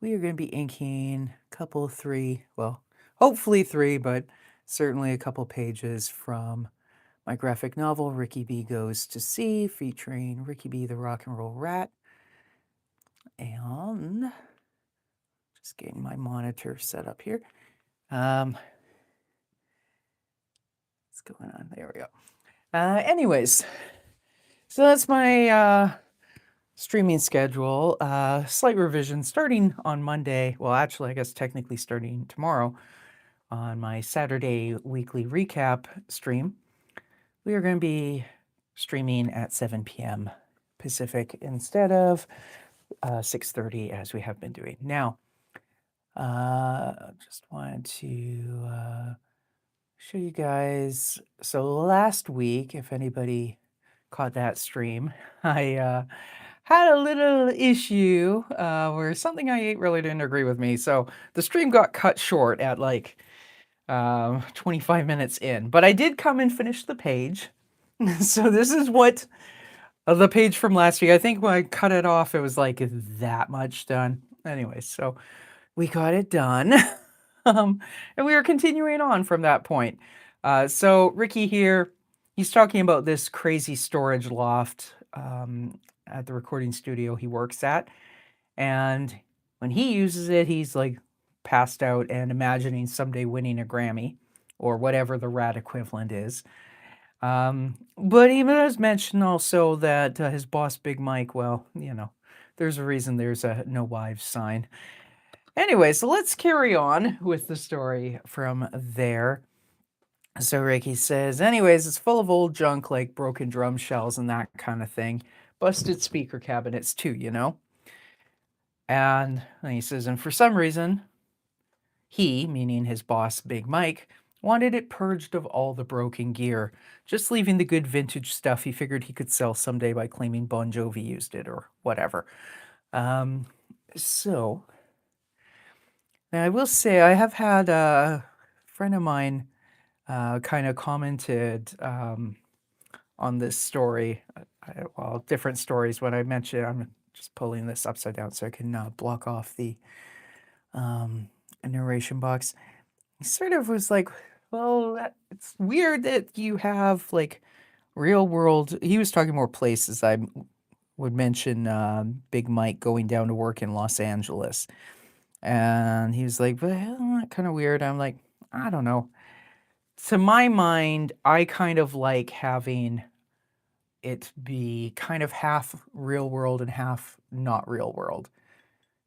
we are going to be inking a couple, three, well, hopefully three, but certainly a couple pages from my graphic novel, Ricky B Goes to Sea, featuring Ricky B the Rock and Roll Rat. And just getting my monitor set up here. What's going on? There we go. Anyways, so that's my streaming schedule. Slight revision starting on Monday. Well, actually, I guess technically starting tomorrow on my Saturday weekly recap stream. We are going to be streaming at 7 p.m. Pacific instead of 6:30 as we have been doing. Now, just wanted to show you guys. So last week, if anybody caught that stream, I had a little issue where something I ate really didn't agree with me. So the stream got cut short at like 25 minutes in, but I did come and finish the page. So this is what the page from last week. I think when I cut it off, it was like that much done. Anyway, so we got it done. And we are continuing on from that point. So Ricky here, he's talking about this crazy storage loft at the recording studio he works at. And when he uses it, he's like passed out and imagining someday winning a Grammy or whatever the rat equivalent is. But he does mention also that his boss, Big Mike, well, you know, there's a reason there's a no wives sign. Anyway, so let's carry on with the story from there. So Ricky says, anyways, it's full of old junk like broken drum shells and that kind of thing. Busted speaker cabinets too, you know? And he says, and for some reason, he, meaning his boss, Big Mike, wanted it purged of all the broken gear, just leaving the good vintage stuff he figured he could sell someday by claiming Bon Jovi used it or whatever. So, now I will say I have had a friend of mine kind of commented on this story. Well, different stories. When I mentioned, I'm just pulling this upside down so I can block off the narration box. He sort of was like, well, it's weird that you have like real world. He was talking more places. I would mention Big Mike going down to work in Los Angeles. And he was like, but isn't that kind of weird? I'm like, I don't know. To my mind, I kind of like having it be kind of half real world and half not real world.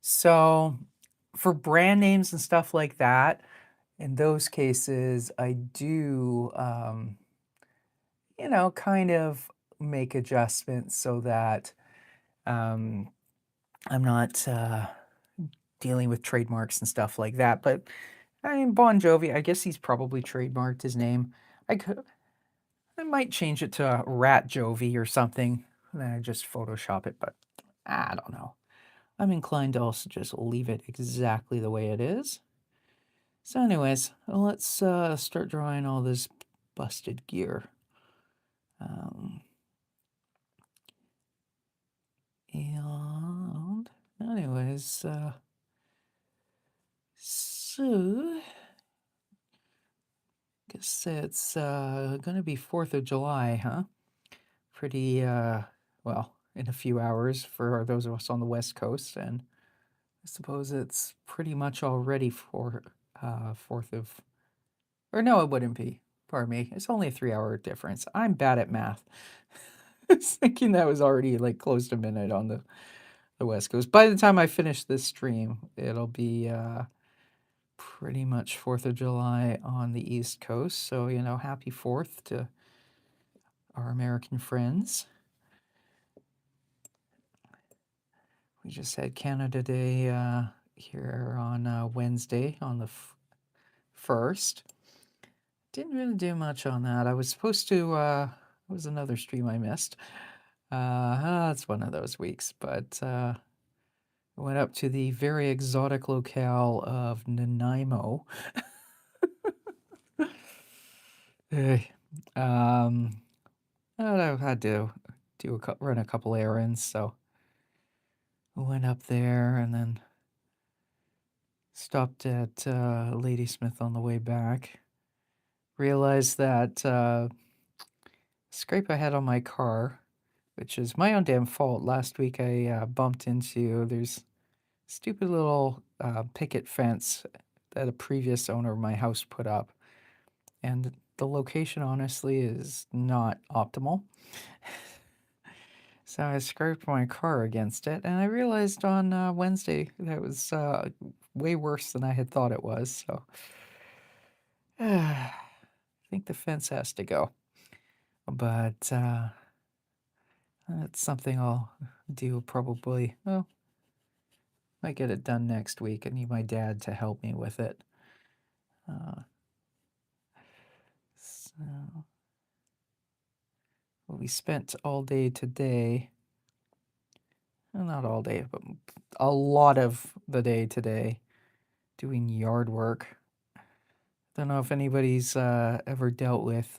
So for brand names and stuff like that, in those cases, I do, kind of make adjustments so that I'm not dealing with trademarks and stuff like that. But I mean, Bon Jovi, I guess he's probably trademarked his name. I might change it to Rat Jovi or something. And then I just Photoshop it, but I don't know. I'm inclined to also just leave it exactly the way it is. So anyways, let's start drawing all this busted gear. And anyways, so guess it's gonna be 4th of July, huh? Pretty well, in a few hours for those of us on the West Coast, and I suppose it's pretty much already for 4th of, or no, it wouldn't be. Pardon me. It's only a 3-hour difference. I'm bad at math. I was thinking that was already like close to midnight on the West Coast. By the time I finish this stream, it'll be pretty much 4th of July on the East Coast. So, happy 4th to our American friends. We just had Canada Day here on Wednesday on the 1st. Didn't really do much on that. I was supposed to, it was another stream I missed. It's one of those weeks, but I went up to the very exotic locale of Nanaimo. I had to run a couple errands, so I went up there and then Stopped at Ladysmith on the way back. Realized that scrape I had on my car, which is my own damn fault. Last week I bumped into there's stupid little picket fence that a previous owner of my house put up, and the location honestly is not optimal. So I scraped my car against it, and I realized on Wednesday that was way worse than I had thought it was. So I think the fence has to go, but that's something I'll do probably. Well, I get it done next week. I need my dad to help me with it. Uh, so well, we spent all day today. Well, not all day, but a lot of the day today doing yard work. Don't know if anybody's ever dealt with,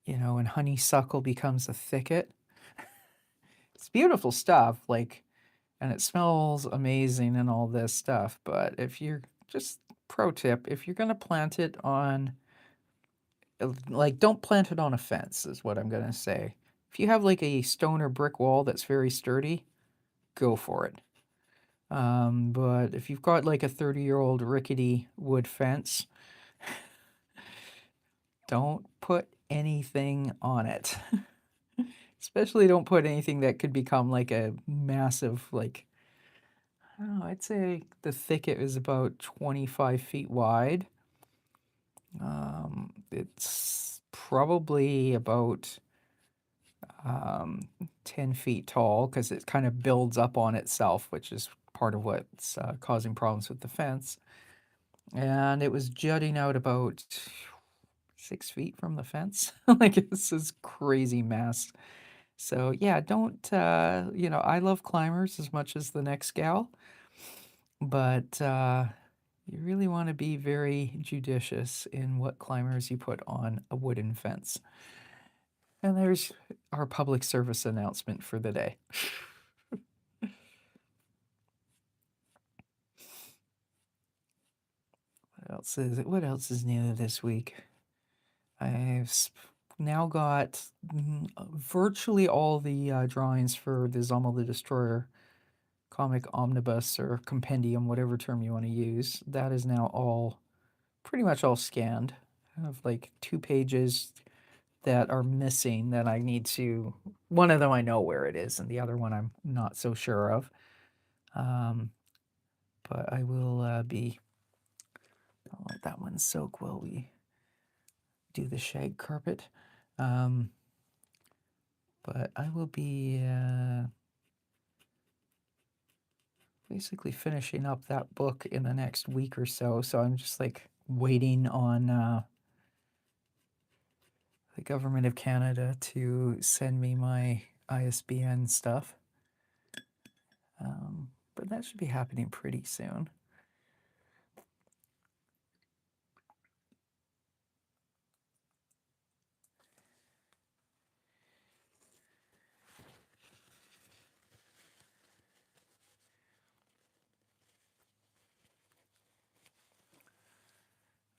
when honeysuckle becomes a thicket. It's beautiful stuff, like, and it smells amazing and all this stuff. But if you're just pro tip, if you're gonna plant it on, like, don't plant it on a fence, is what I'm gonna say. If you have like a stone or brick wall that's very sturdy, go for it. But if you've got like a 30-year-old rickety wood fence, don't put anything on it. Especially don't put anything that could become like a massive, like, I don't know, I'd say the thicket is about 25 feet wide. It's probably about 10 feet tall because it kind of builds up on itself, which is part of what's causing problems with the fence. And it was jutting out about 6 feet from the fence. Like, this is crazy mess. So yeah, don't I love climbers as much as the next gal, but you really want to be very judicious in what climbers you put on a wooden fence. And there's our public service announcement for the day. What else is new this week? I've now got virtually all the drawings for the Zommel the Destroyer comic omnibus or compendium, whatever term you want to use. That is now all pretty much all scanned. I have like 2 pages that are missing that I need to. One of them I know where it is, and the other one I'm not so sure of. But I will be. I'll let that one soak while we do the shag carpet. But I will be basically finishing up that book in the next week or so. So I'm just like waiting on the government of Canada to send me my ISBN stuff. But that should be happening pretty soon.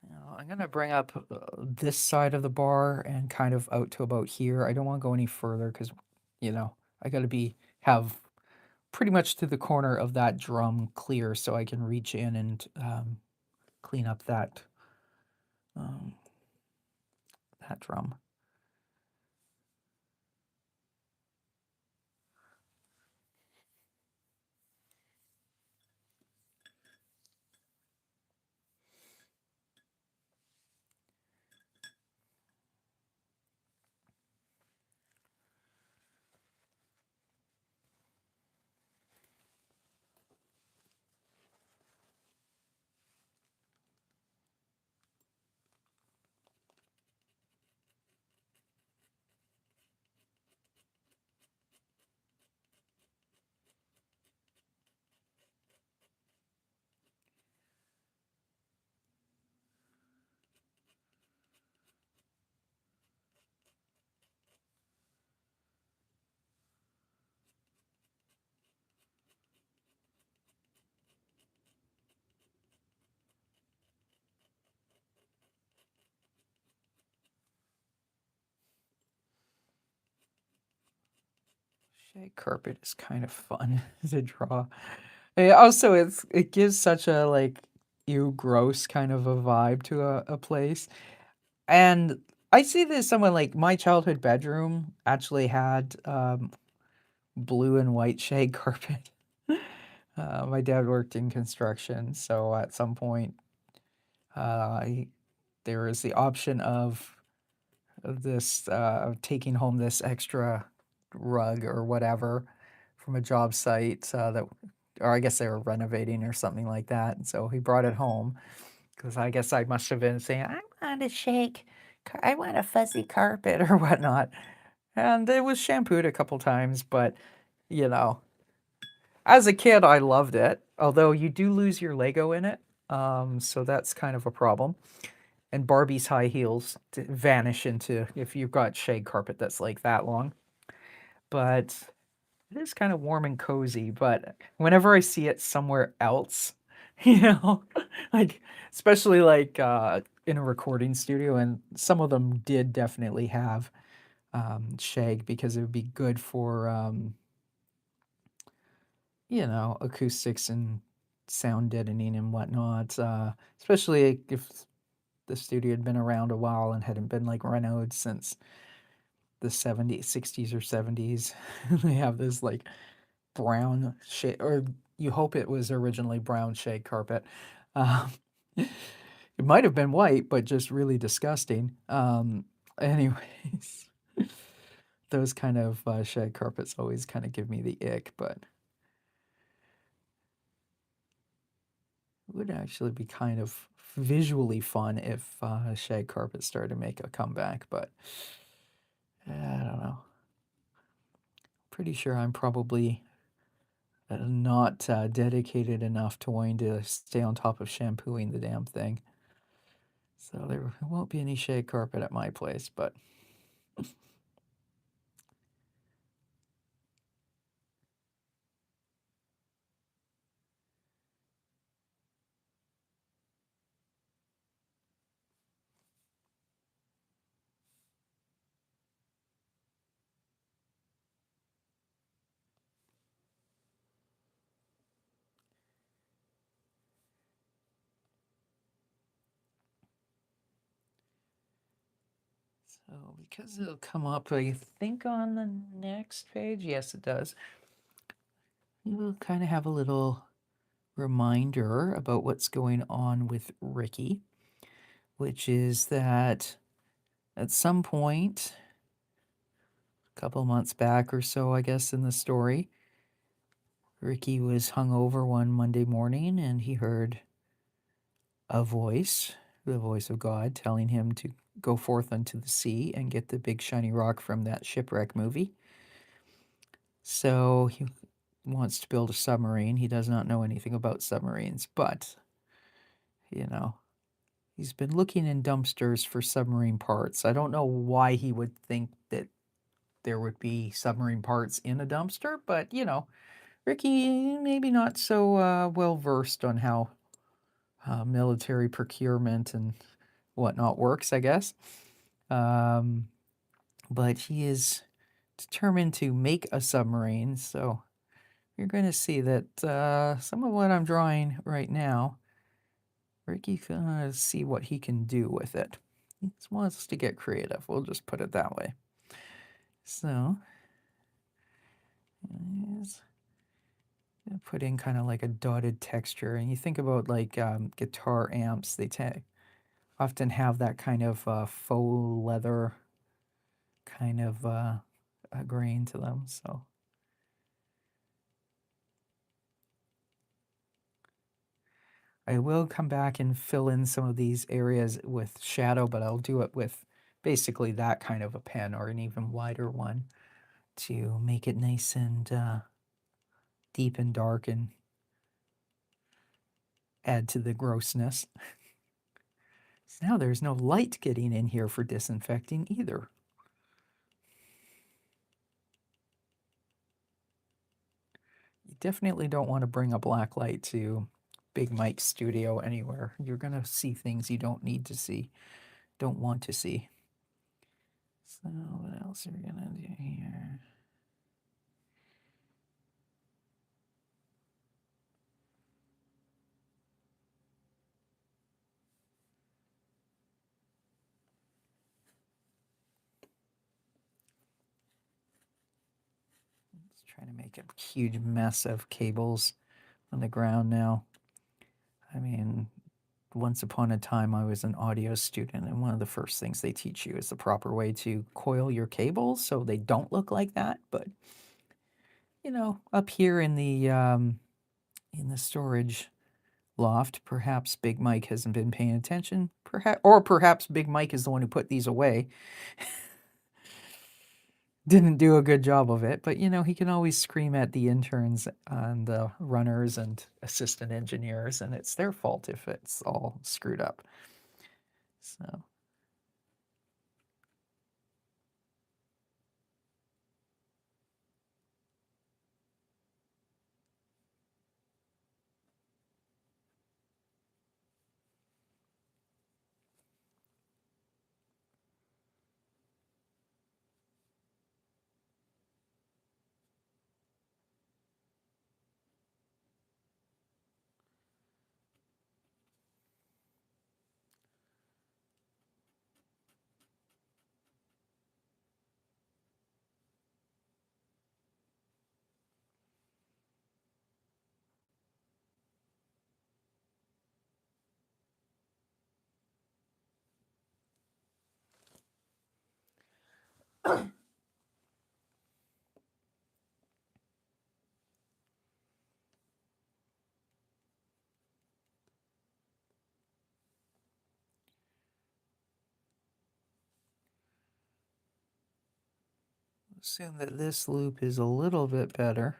Now, I'm going to bring up this side of the bar and kind of out to about here. I don't want to go any further because, I got to have pretty much to the corner of that drum clear so I can reach in and clean up that drum. Shag carpet is kind of fun to draw. And also, it gives such a like ew gross kind of a vibe to a place. And I see this someone like my childhood bedroom actually had blue and white shag carpet. My dad worked in construction, so at some point, he, there was the option of this taking home this extra rug or whatever from a job site that, or I guess they were renovating or something like that. And so he brought it home because I guess I must have been saying, I want a I want a fuzzy carpet or whatnot. And it was shampooed a couple times, but you know, as a kid, I loved it. Although you do lose your Lego in it, so that's kind of a problem. And Barbie's high heels vanish into if you've got shag carpet that's like that long. But it is kind of warm and cozy. But whenever I see it somewhere else, you know, like especially like in a recording studio, and some of them did definitely have shag because it would be good for you know, acoustics and sound deadening and whatnot. Especially if the studio had been around a while and hadn't been like renoed since the 70s, 60s or 70s. They have this like brown shade, or you hope it was originally brown shag carpet. Um, it might have been white, but just really disgusting. Anyways, those kind of shag carpets always kind of give me the ick, but it would actually be kind of visually fun if shag carpet started to make a comeback, but I don't know. Pretty sure I'm probably not dedicated enough to wanting to stay on top of shampooing the damn thing. So there won't be any shag carpet at my place, but so because it'll come up, I think on the next page. Yes, it does. We'll kind of have a little reminder about what's going on with Ricky, which is that at some point, a couple months back or so, I guess, in the story, Ricky was hungover one Monday morning and he heard a voice, the voice of God, telling him to go forth unto the sea and get the big shiny rock from that shipwreck movie. So he wants to build a submarine. He does not know anything about submarines, but, you know, he's been looking in dumpsters for submarine parts. I don't know why he would think that there would be submarine parts in a dumpster, but, you know, Ricky maybe not so well versed on how military procurement and whatnot works, I guess. Um, but he is determined to make a submarine. So you're going to see that some of what I'm drawing right now, Ricky's going to see what he can do with it. He wants to get creative. We'll just put it that way. So he's gonna put in kind of like a dotted texture. And you think about like guitar amps, they often have that kind of faux leather kind of a grain to them. So I will come back and fill in some of these areas with shadow, but I'll do it with basically that kind of a pen or an even wider one to make it nice and deep and dark and add to the grossness. So now there's no light getting in here for disinfecting either. You definitely don't want to bring a black light to Big Mike's studio anywhere. You're going to see things you don't need to see, don't want to see. So what else are we going to do here? Just trying to make a huge mess of cables on the ground now. I mean, once upon a time, I was an audio student, and one of the first things they teach you is the proper way to coil your cables so they don't look like that. But up here in the storage loft, perhaps Big Mike hasn't been paying attention. Perhaps Big Mike is the one who put these away. Didn't do a good job of it, but he can always scream at the interns and the runners and assistant engineers, and it's their fault if it's all screwed up. So assume that this loop is a little bit better.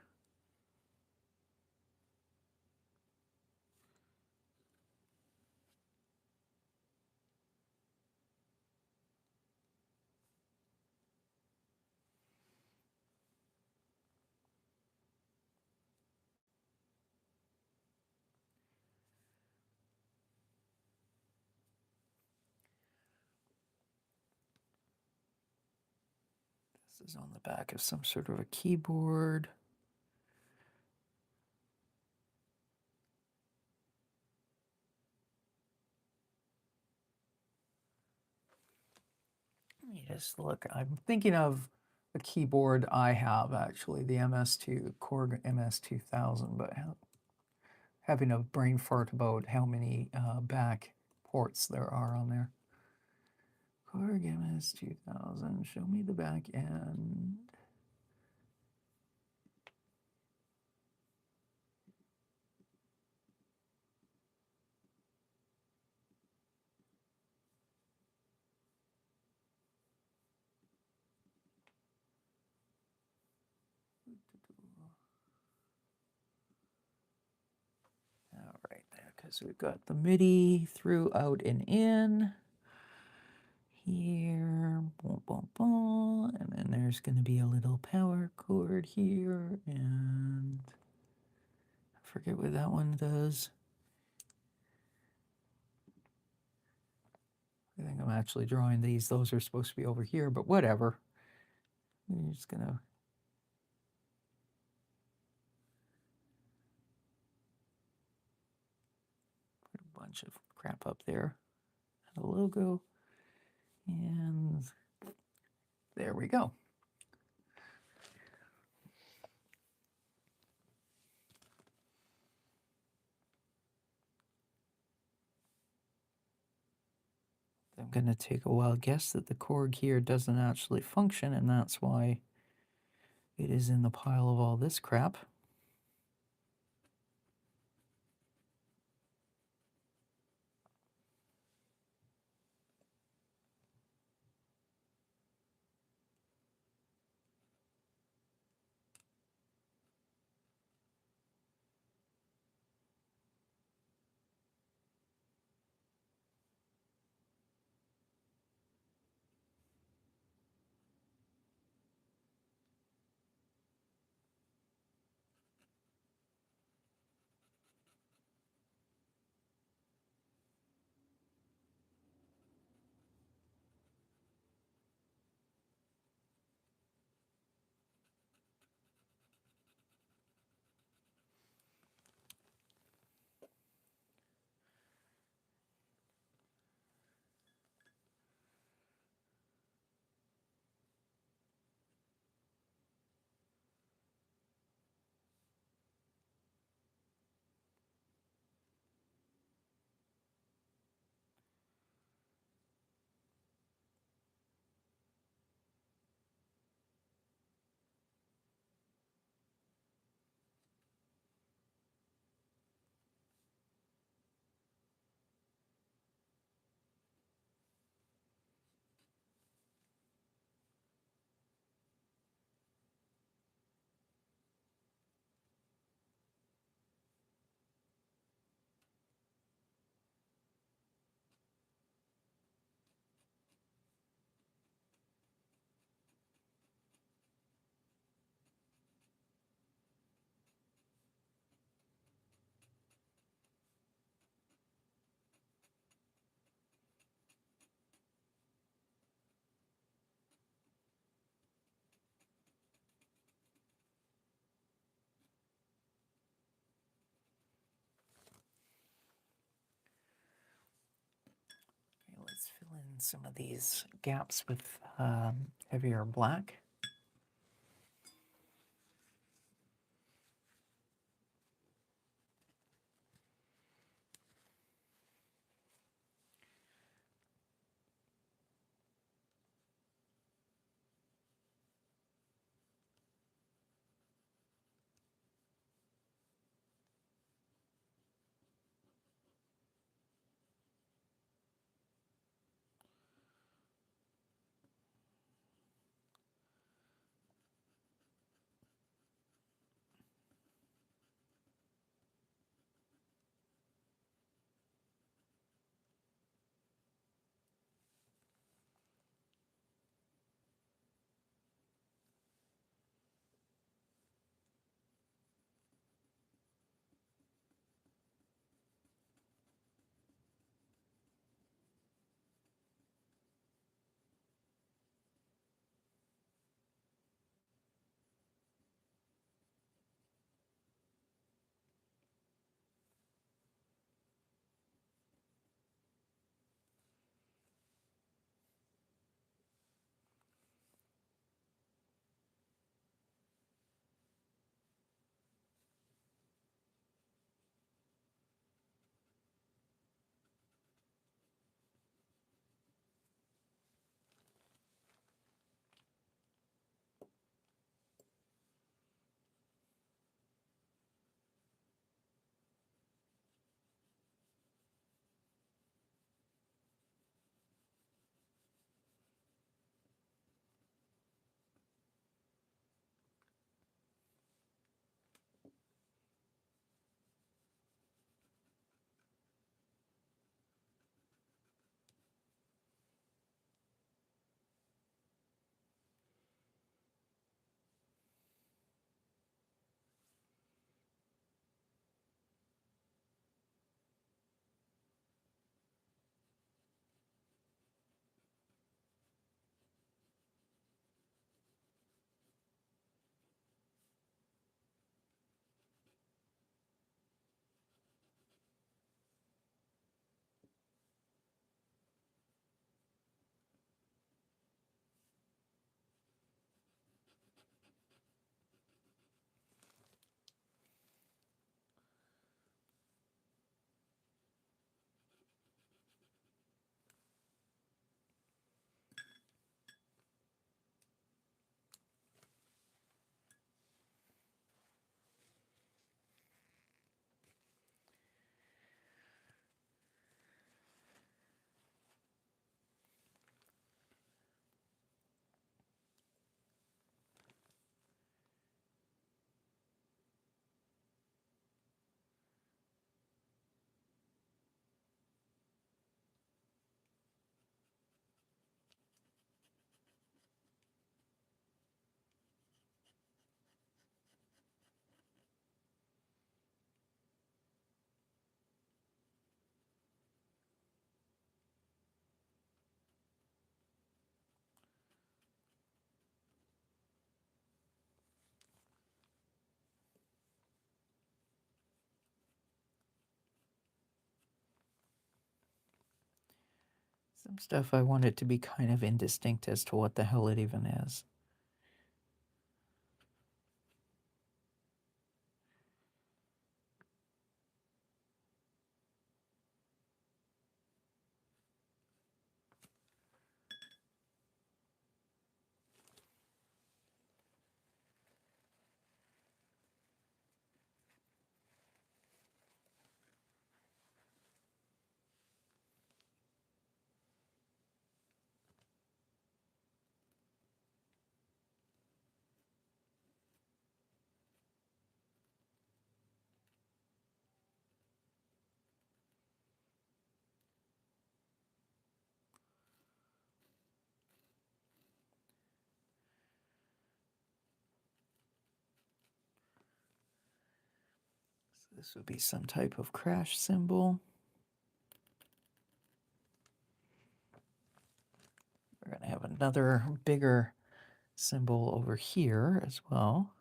This is on the back of some sort of a keyboard. Yes, look, I'm thinking of a keyboard I have actually, the MS2 Korg MS2000, but having a brain fart about how many back ports there are on there. Korg MS2000, show me the back end. All right, there, because we've got the MIDI through, out, and in. Here, boom, boom, boom, and then there's going to be a little power cord here, and I forget what that one does. I think I'm actually drawing these. Those are supposed to be over here, but whatever. I'm just going to put a bunch of crap up there. A logo, and there we go. I'm going to take a wild guess that the Korg here doesn't actually function, and that's why it is in the pile of all this crap. fill in some of these gaps with heavier black. Some stuff I want it to be kind of indistinct as to what the hell it even is. So this would be some type of crash symbol. We're going to have another bigger symbol over here as well.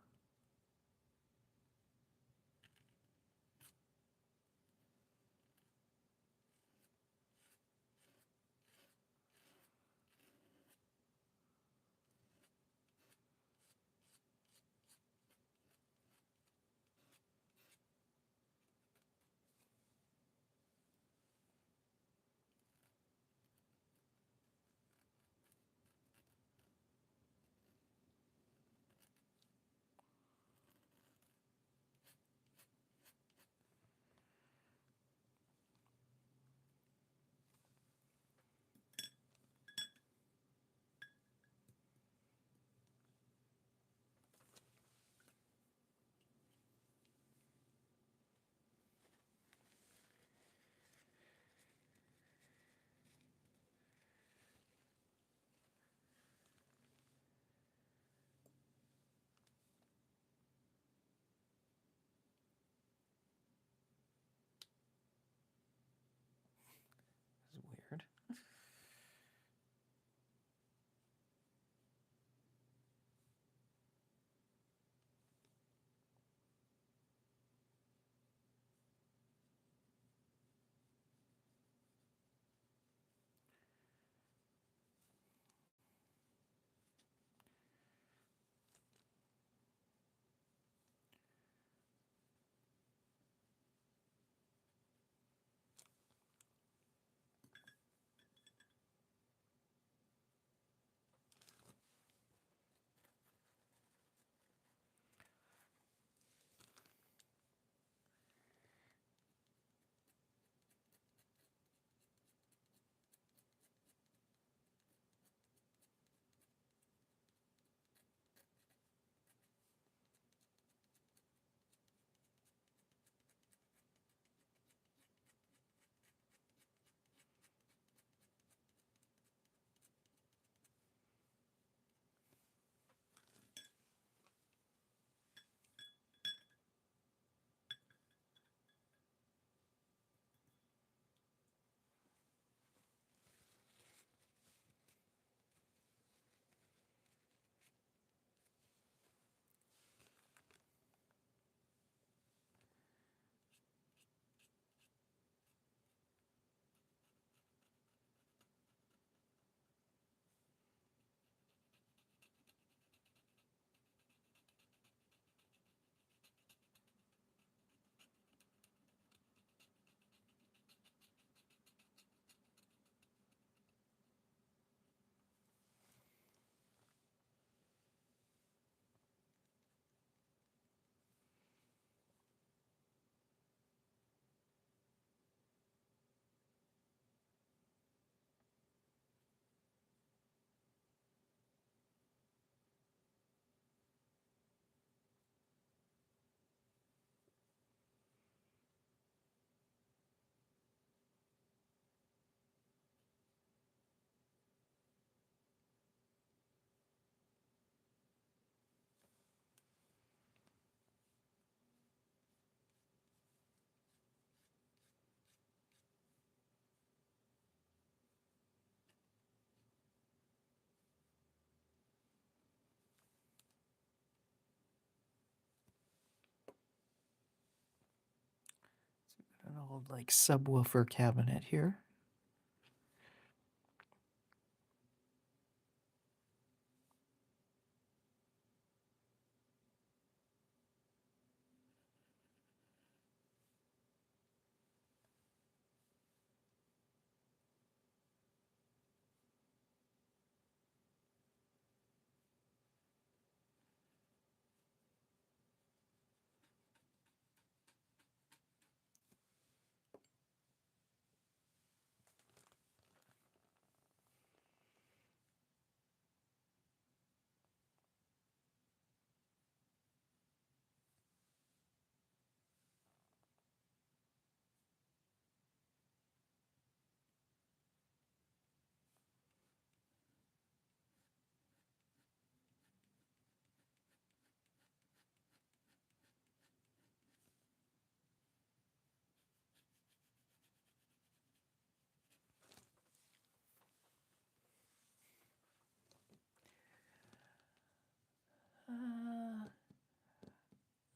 old like subwoofer cabinet here.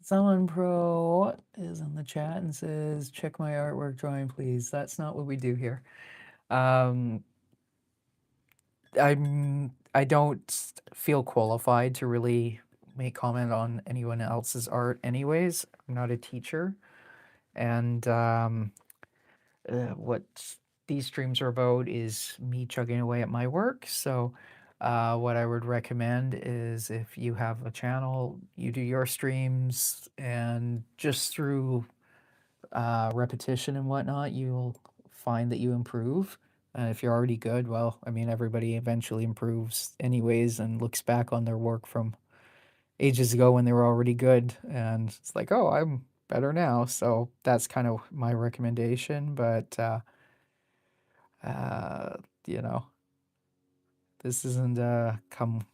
Someone Pro is in the chat and says, "Check my artwork drawing, please." That's not what we do here. Um, I don't feel qualified to really make comment on anyone else's art, anyways. I'm not a teacher, and what these streams are about is me chugging away at my work. So, what I would recommend is if you have a channel, you do your streams, and just through repetition and whatnot, you'll find that you improve. If you're already good, well, I mean, everybody eventually improves anyways and looks back on their work from ages ago when they were already good. And it's like, oh, I'm better now. So that's kind of my recommendation. But, uh, you know, this isn't come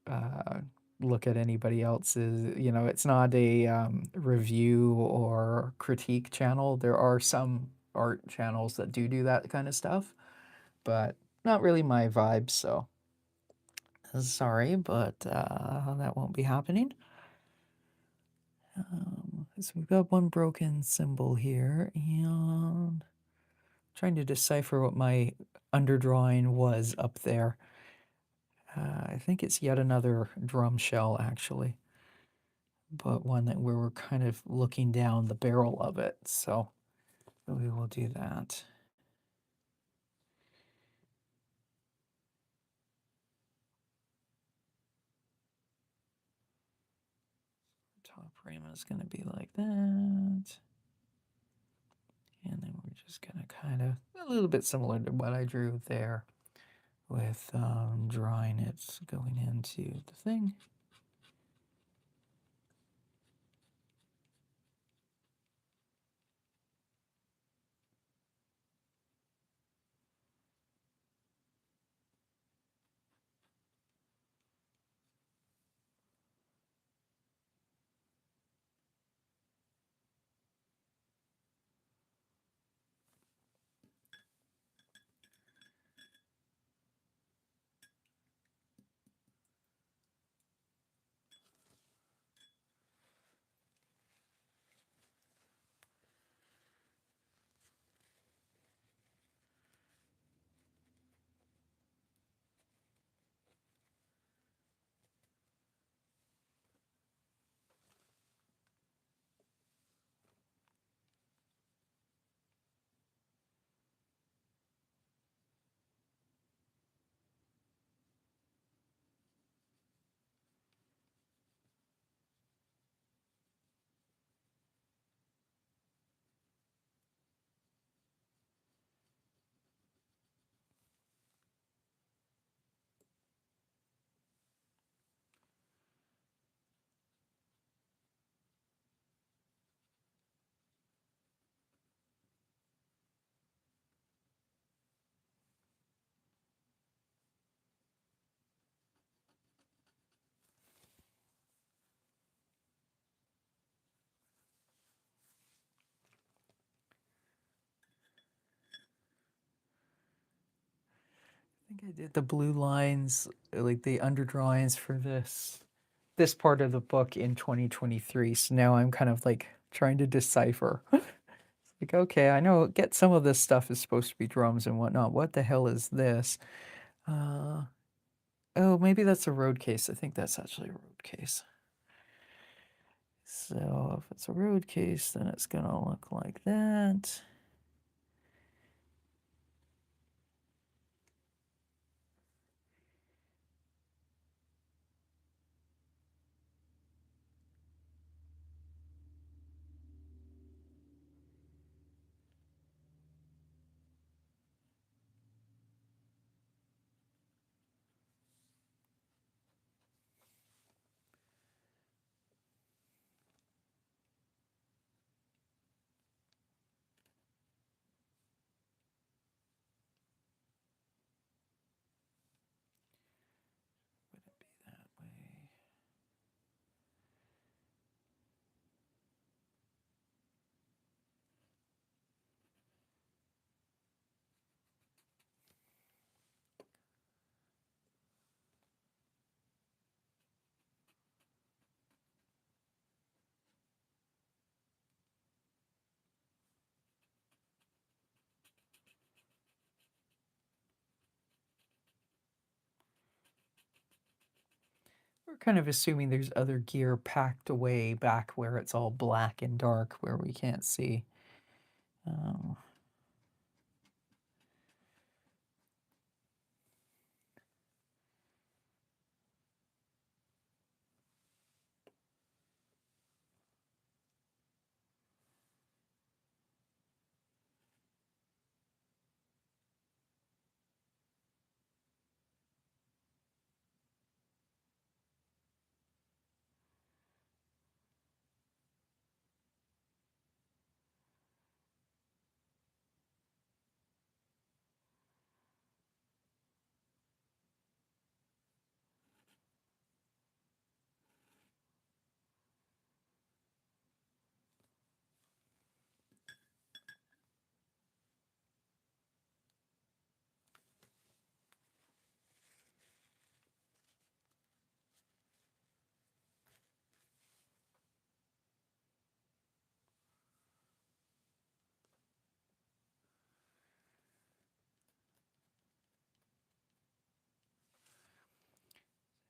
uh, look at anybody else's, it's not a review or critique channel. There are some art channels that do that kind of stuff, but not really my vibe. So sorry, but that won't be happening. So we've got one broken symbol here, and trying to decipher what my underdrawing was up there. I think it's yet another drum shell, actually, but one that we were kind of looking down the barrel of it. So we will do that. Top frame is going to be like that. And then we're just going to kind of, a little bit similar to what I drew there with drawing it going into the thing. I think I did the blue lines, like the underdrawings for this part of the book in 2023. So now I'm kind of like trying to decipher. Like, okay, I know get some of this stuff is supposed to be drums and whatnot. What the hell is this? Uh, oh, maybe that's a road case. I think that's actually a road case. So if it's a road case, then it's gonna look like that. Would it be that way? We're kind of assuming there's other gear packed away back where it's all black and dark where we can't see. Um,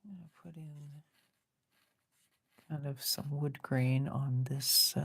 I'm gonna put in kind of some wood grain on this.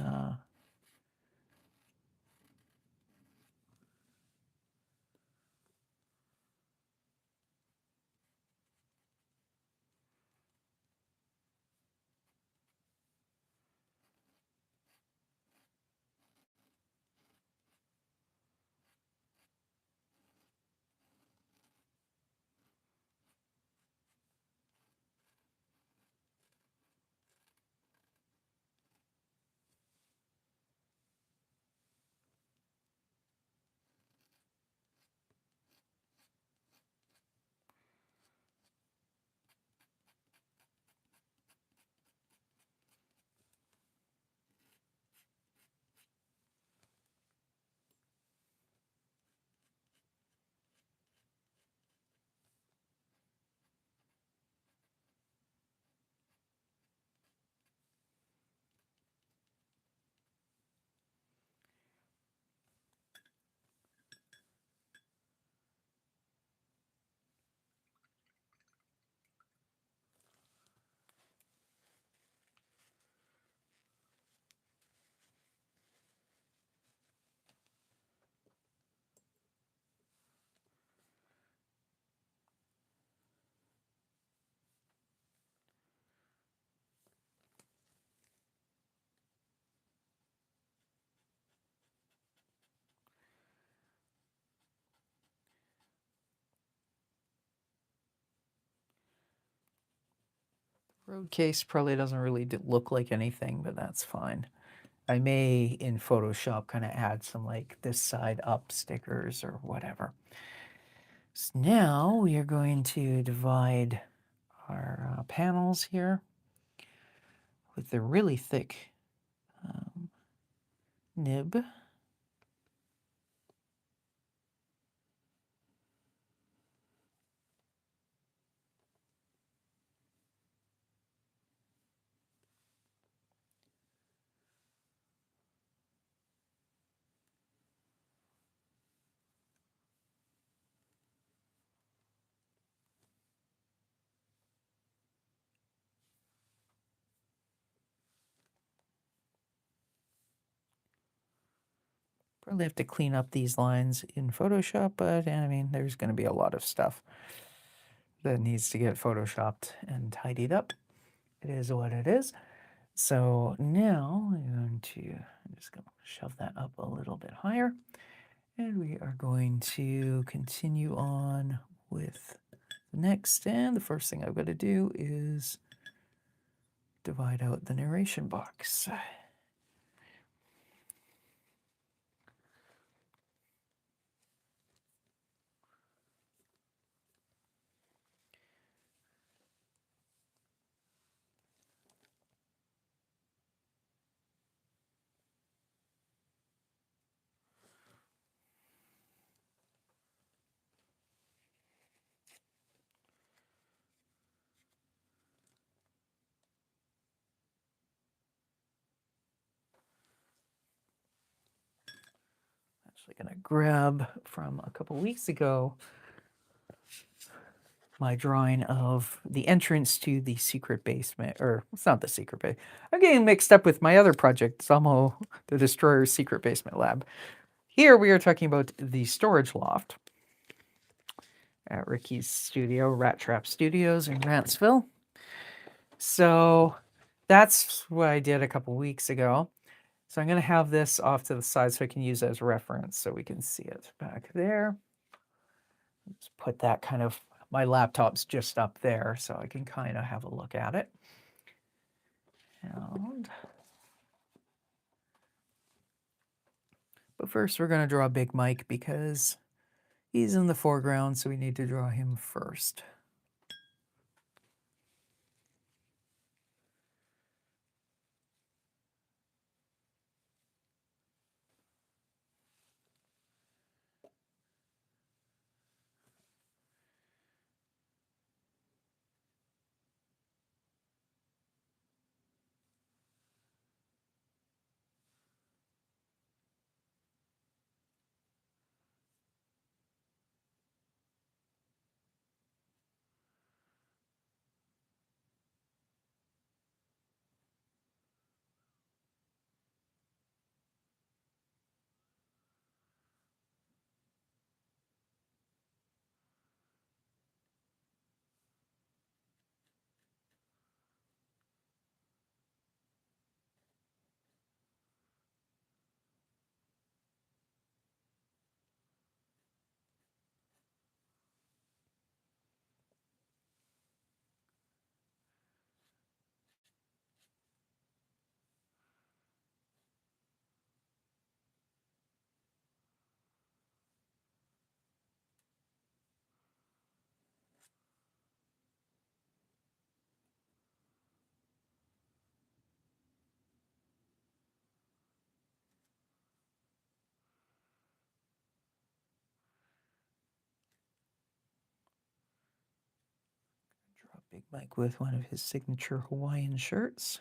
Road case probably doesn't really look like anything, but that's fine. I may in Photoshop kind of add some like this side up stickers or whatever. So now we are going to divide our panels here with the really thick nib. Probably have to clean up these lines in Photoshop, but I mean, there's going to be a lot of stuff that needs to get photoshopped and tidied up. It is what it is. So now I'm just going to shove that up a little bit higher. And we are going to continue on with the next. And the first thing I've got to do is divide out the narration box. Actually going to grab from a couple weeks ago my drawing of the entrance to the secret basement, or it's not the secret base. I'm getting mixed up with my other project, Samo the Destroyer's Secret Basement Lab. Here we are talking about the storage loft at Ricky's studio, Rat Trap Studios in Rantsville. So that's what I did a couple weeks ago. So I'm going to have this off to the side so I can use it as reference so we can see it back there. Let's put that kind of, my laptop's just up there so I can kind of have a look at it. But first we're going to draw Big Mike because he's in the foreground, so we need to draw him first. Draw Big Mike with one of his signature Hawaiian shirts.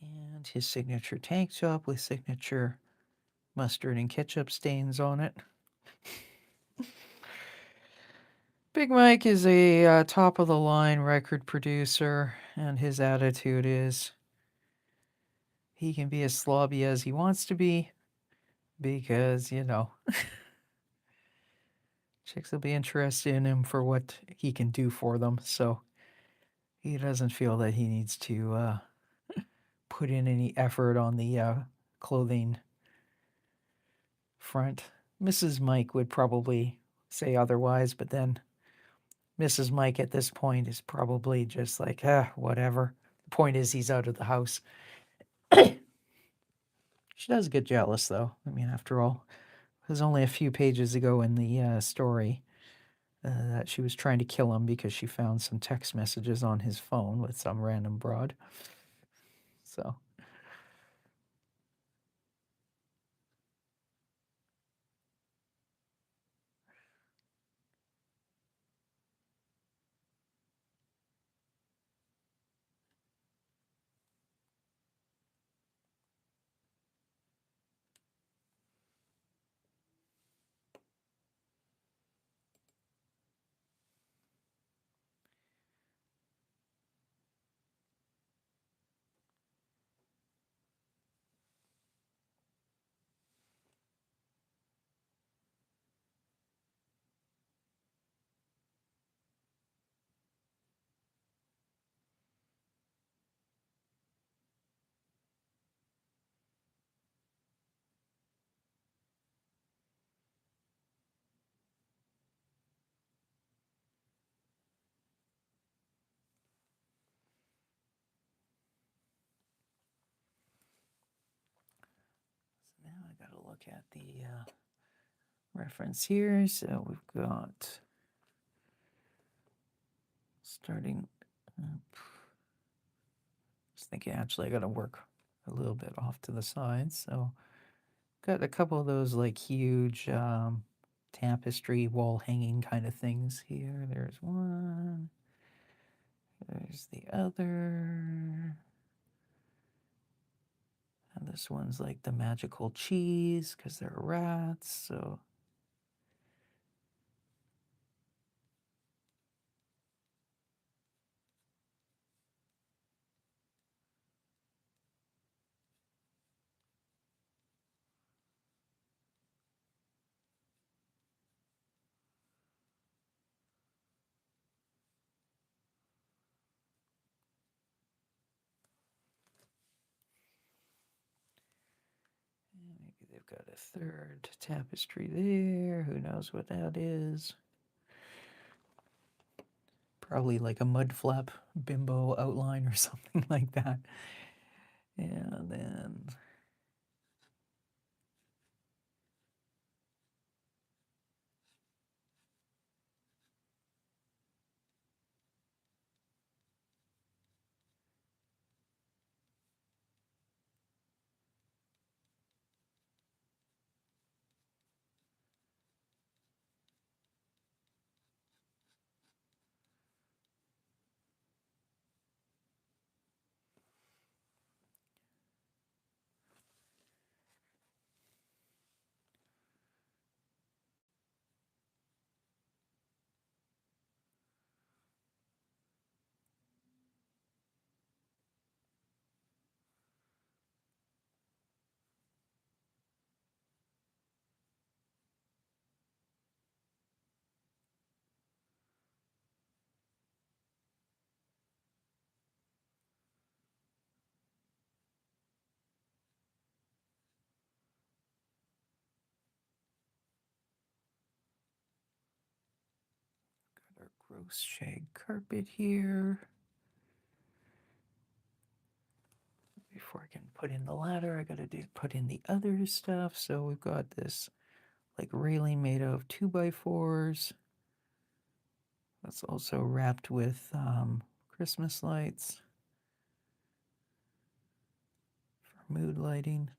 And his signature tank top with signature mustard and ketchup stains on it. Big Mike is a top of the line record producer, and his attitude is he can be as slobby as he wants to be because, you know, chicks will be interested in him for what he can do for them. So he doesn't feel that he needs to put in any effort on the clothing front. Mrs. Mike would probably say otherwise, but then Mrs. Mike at this point is probably just like, whatever. The point is he's out of the house. She does get jealous, though. I mean, after all, it was only a few pages ago in the story that she was trying to kill him because she found some text messages on his phone with some random broad. So, now I got to look at the reference here. So we've got starting. I was thinking actually I got to work a little bit off to the side. So got a couple of those like huge tapestry wall hanging kind of things here. There's one. There's the other. And this one's like the magical cheese because they're rats. So maybe they've got a third tapestry there. Who knows what that is? Probably like a mud flap bimbo outline or something like that. And then got our gross shag carpet here. Before I can put in the ladder, I gotta put in the other stuff. So we've got this like railing made of 2x4s. That's also wrapped with Christmas lights for mood lighting.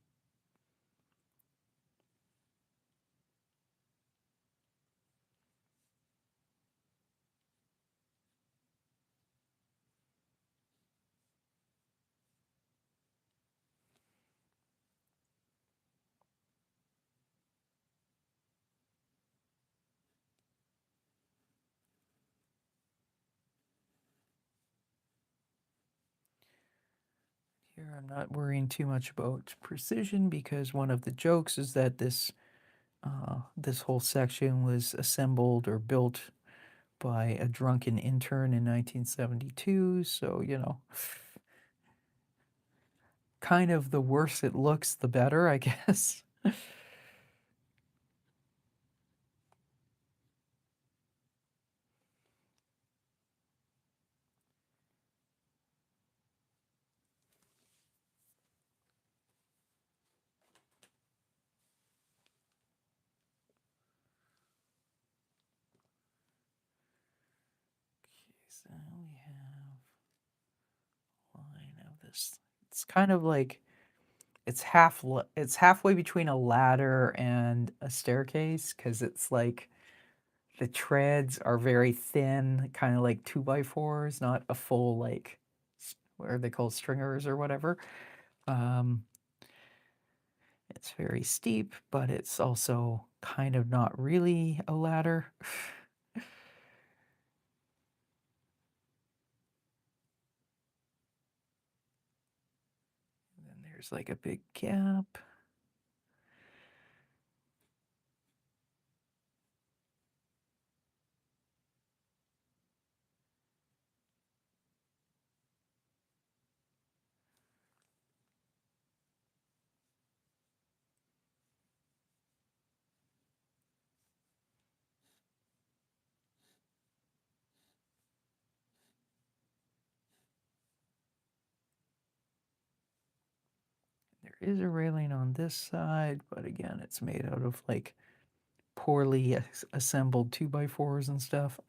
Here I'm not worrying too much about precision because one of the jokes is that this whole section was assembled or built by a drunken intern in 1972. So, you know, kind of the worse it looks, the better, I guess. So we have line of this. It's kind of like it's halfway between a ladder and a staircase because it's like the treads are very thin, kind of like 2x4s, not a full like what are they called, stringers or whatever. Um, it's very steep, but it's also kind of not really a ladder. And then there's like a big gap. There is a railing on this side, but again, it's made out of like poorly assembled 2x4s and stuff.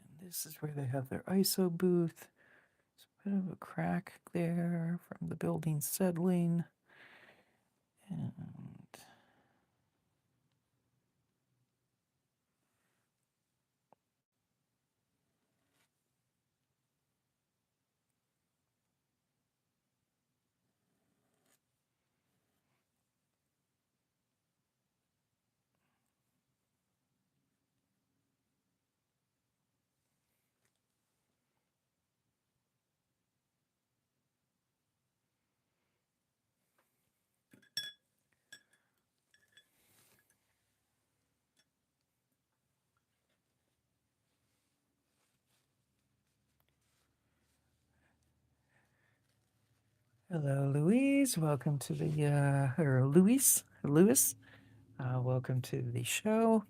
And this is where they have their ISO booth. There's a bit of a crack there from the building settling. And hello, Louise. Welcome to the or Louis, Lewis. Welcome to the show.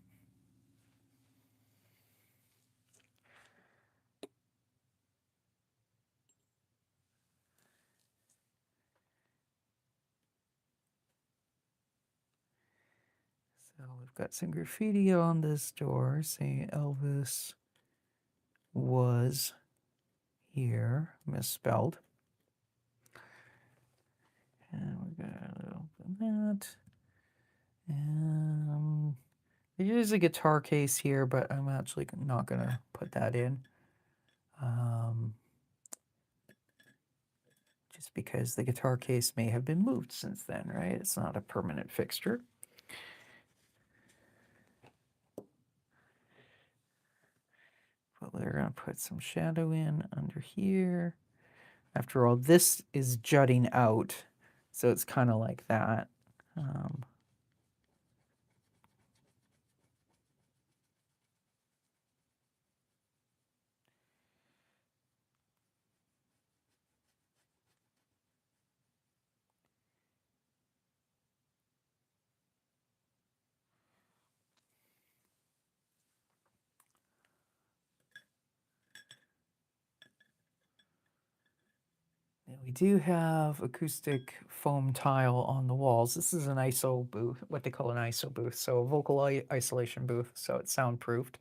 So we've got some graffiti on this door saying Elvis was here, misspelled. And we're gonna open that. There's a guitar case here, but I'm actually not gonna put that in. Just because the guitar case may have been moved since then, right? It's not a permanent fixture. But we're gonna put some shadow in under here. After all, this is jutting out, so it's kind of like that. We do have acoustic foam tile on the walls. This is an ISO booth, what they call an ISO booth, so a vocal isolation booth, so it's soundproofed.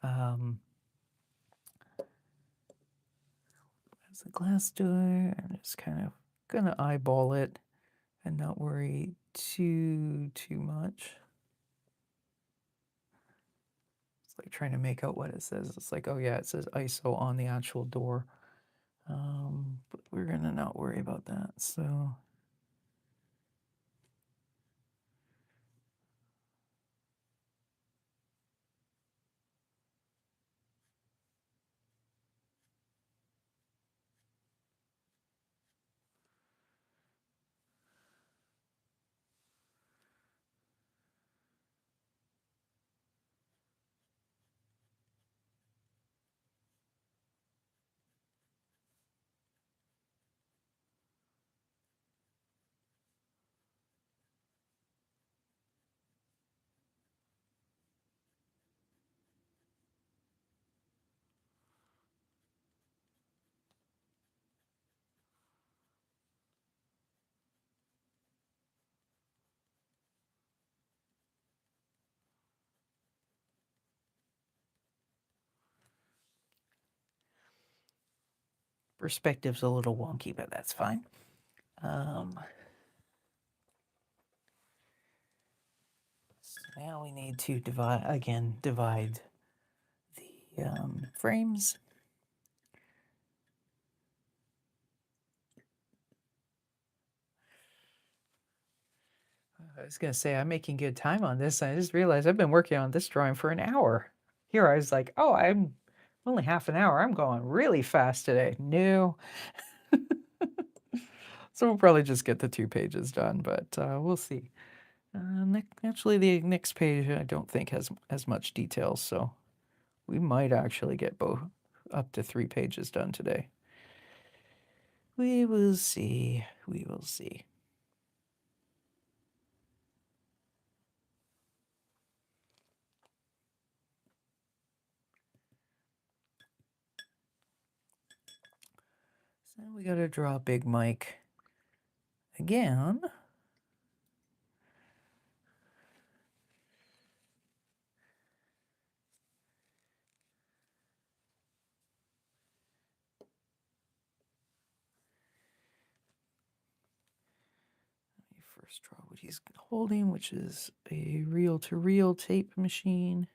There's the glass door. I'm just kind of gonna eyeball it and not worry too much. It's like trying to make out what it says. It's like, oh yeah, it says ISO on the actual door. But we're gonna not worry about that. So perspective's a little wonky, but that's fine. So now we need to divide the frames. I was gonna say I'm making good time on this. I just realized I've been working on this drawing for an hour. Here I was like, oh, I'm only half an hour. I'm going really fast today. No. So we'll probably just get the 2 pages done, but we'll see. Actually, the next page I don't think has as much detail, so we might actually get both up to 3 pages done today. We will see. We will see. So we got to draw Big Mike again. Let me first draw what he's holding, which is a reel-to-reel tape machine.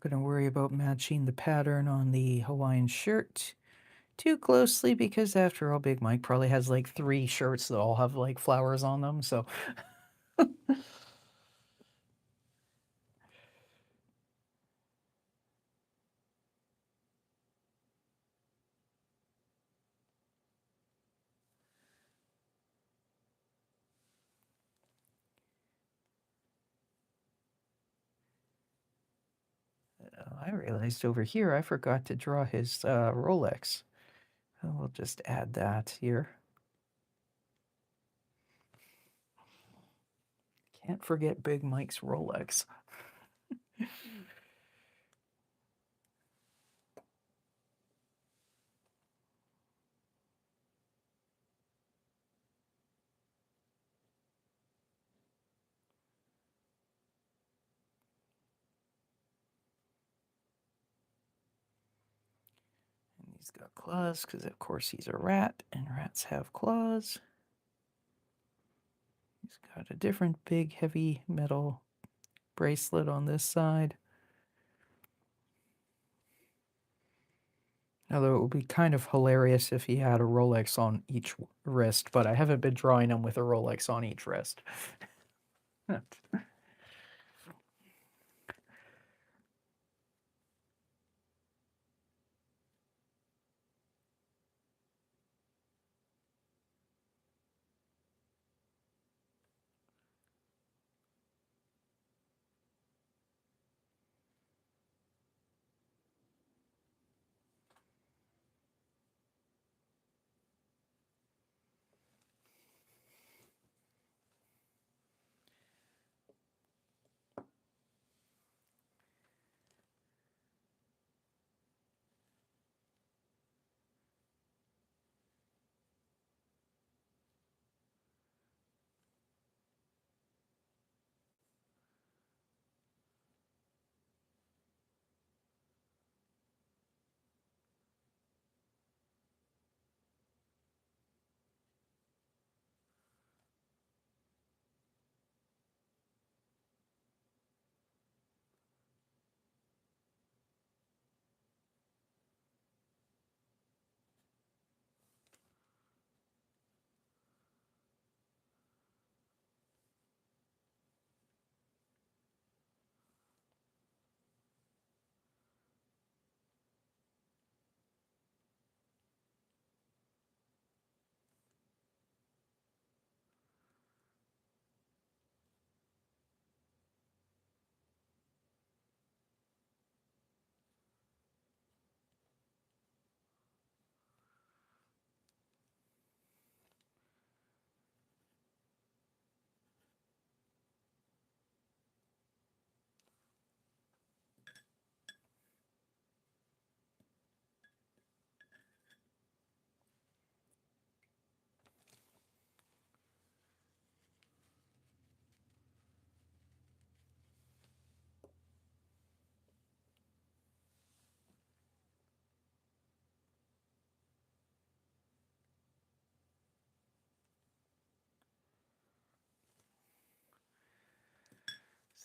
going to worry about matching the pattern on the Hawaiian shirt too closely because after all, Big Mike probably has like 3 shirts that all have like flowers on them, so I realized over here I forgot to draw his Rolex. We'll just add that here. Can't forget Big Mike's Rolex. And he's got claws because, of course, he's a rat, and rats have claws. He's got a different big, heavy metal bracelet on this side. Although it would be kind of hilarious if he had a Rolex on each wrist, but I haven't been drawing him with a Rolex on each wrist.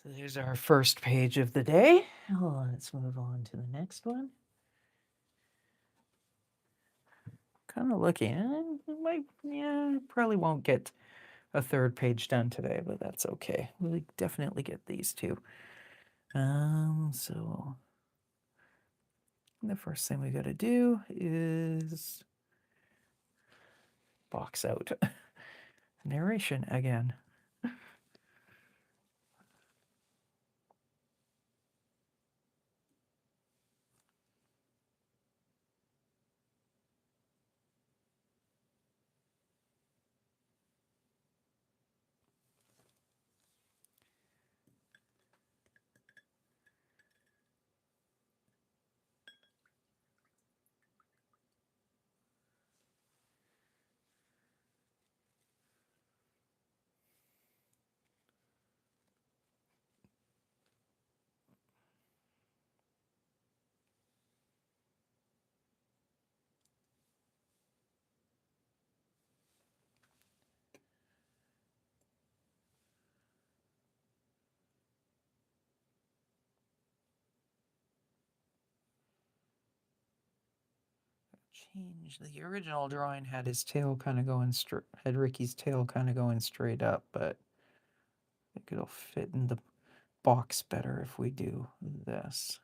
So there's our first page of the day. Let's move on to the next one. Kind of looking, probably won't get a third page done today, but that's okay. We'll definitely get these two. So the first thing we got to do is box out narration again. change. The original drawing had his tail kind of going straight, had Ricky's tail kind of going straight up, but I think it'll fit in the box better if we do this.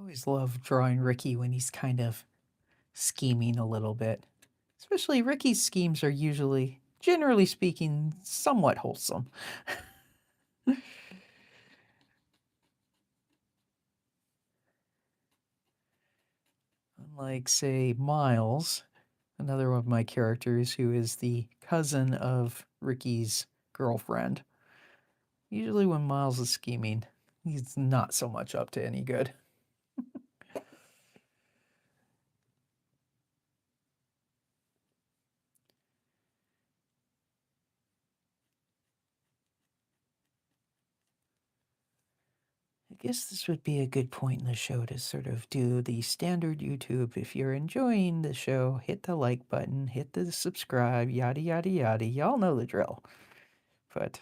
Always love drawing Ricky when he's kind of scheming a little bit. Especially Ricky's schemes are usually, generally speaking, somewhat wholesome. like, say, Miles, another one of my characters who is the cousin of Ricky's girlfriend. Usually when Miles is scheming, he's not so much up to any good. I guess this would be a good point in the show to sort of do the standard YouTube. If you're enjoying the show, hit the like button, hit the subscribe, yada, yada, yada. Y'all know the drill. But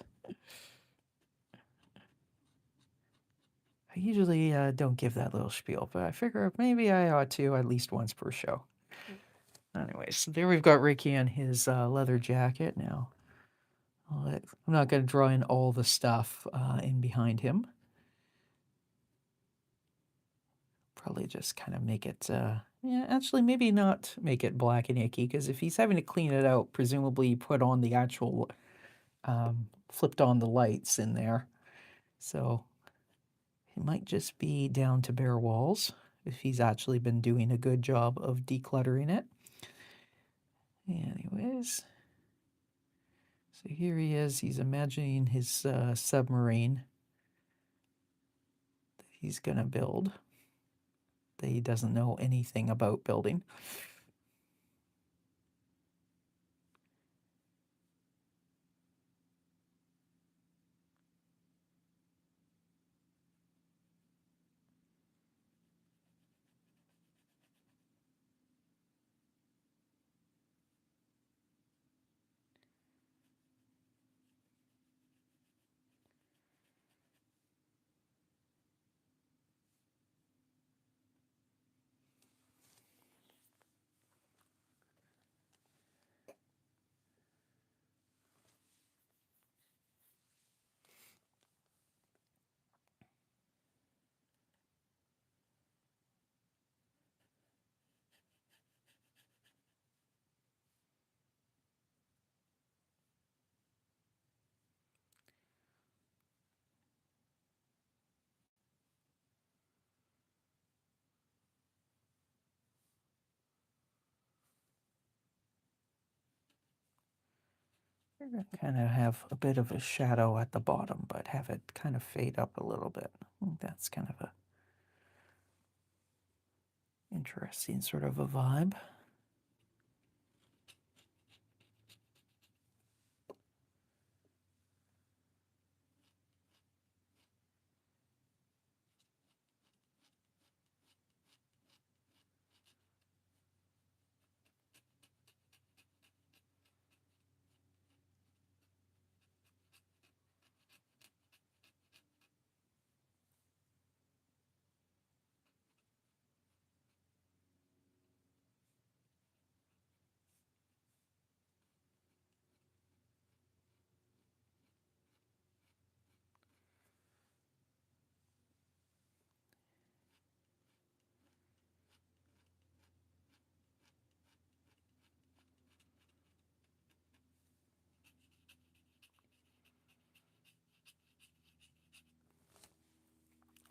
I usually don't give that little spiel, but I figure maybe I ought to at least once per show. Anyways, so there we've got Ricky in his leather jacket now. I'm not going to draw in all the stuff in behind him. Probably just kind of make it, yeah, actually maybe not make it black and icky, because if he's having to clean it out, presumably he put on the actual, flipped on the lights in there. So it might just be down to bare walls if he's actually been doing a good job of decluttering it. Anyways, so here he is. He's imagining his submarine that he's going to build, that he doesn't know anything about building. We're going to kind of have a bit of a shadow at the bottom, but have it kind of fade up a little bit. I think that's kind of a interesting sort of a vibe.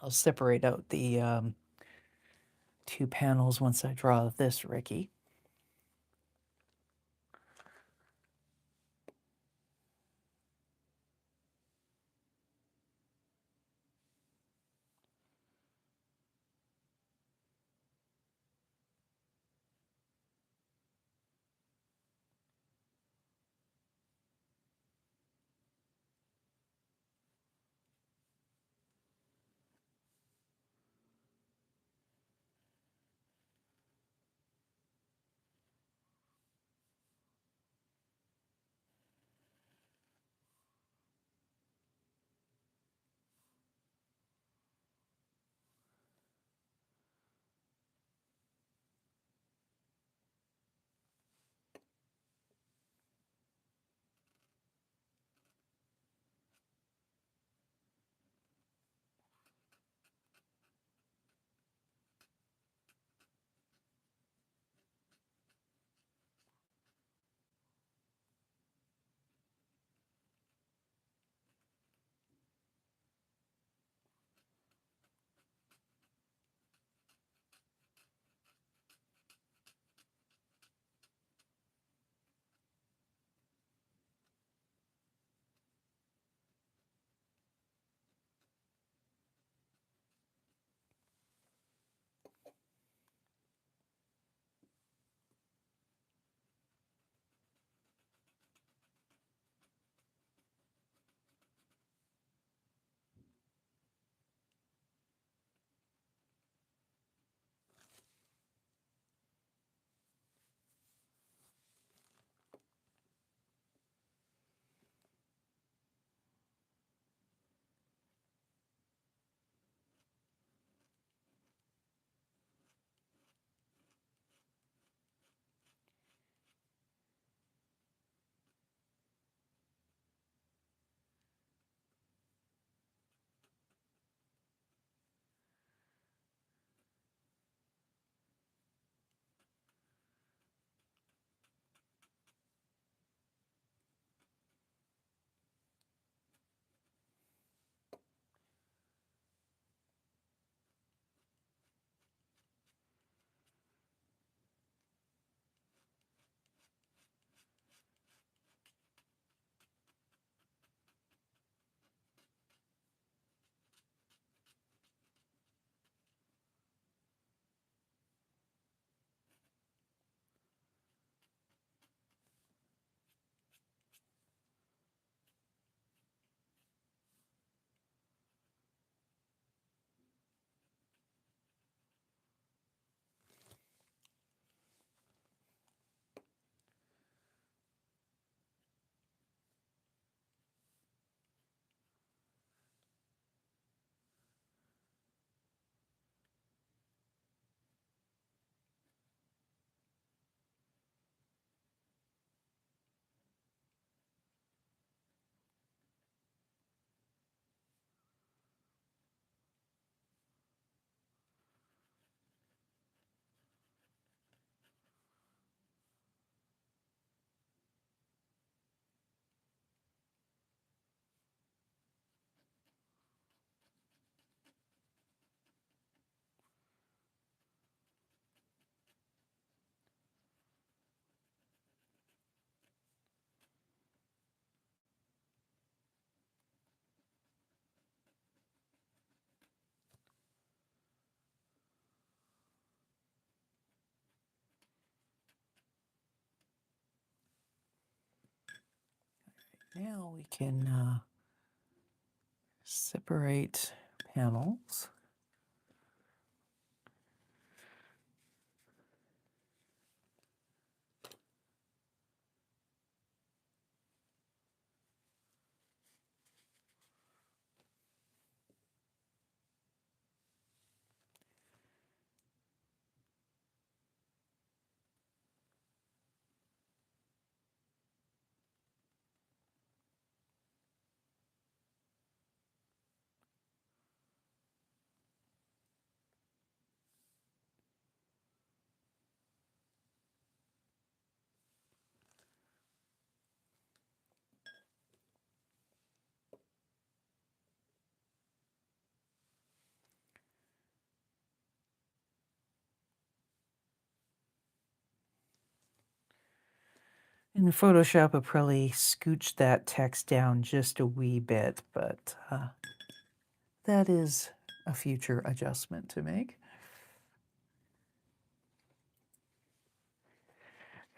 I'll separate out the two panels once I draw this Ricky. Now we can separate panels. In Photoshop, I probably scooched that text down just a wee bit, but that is a future adjustment to make.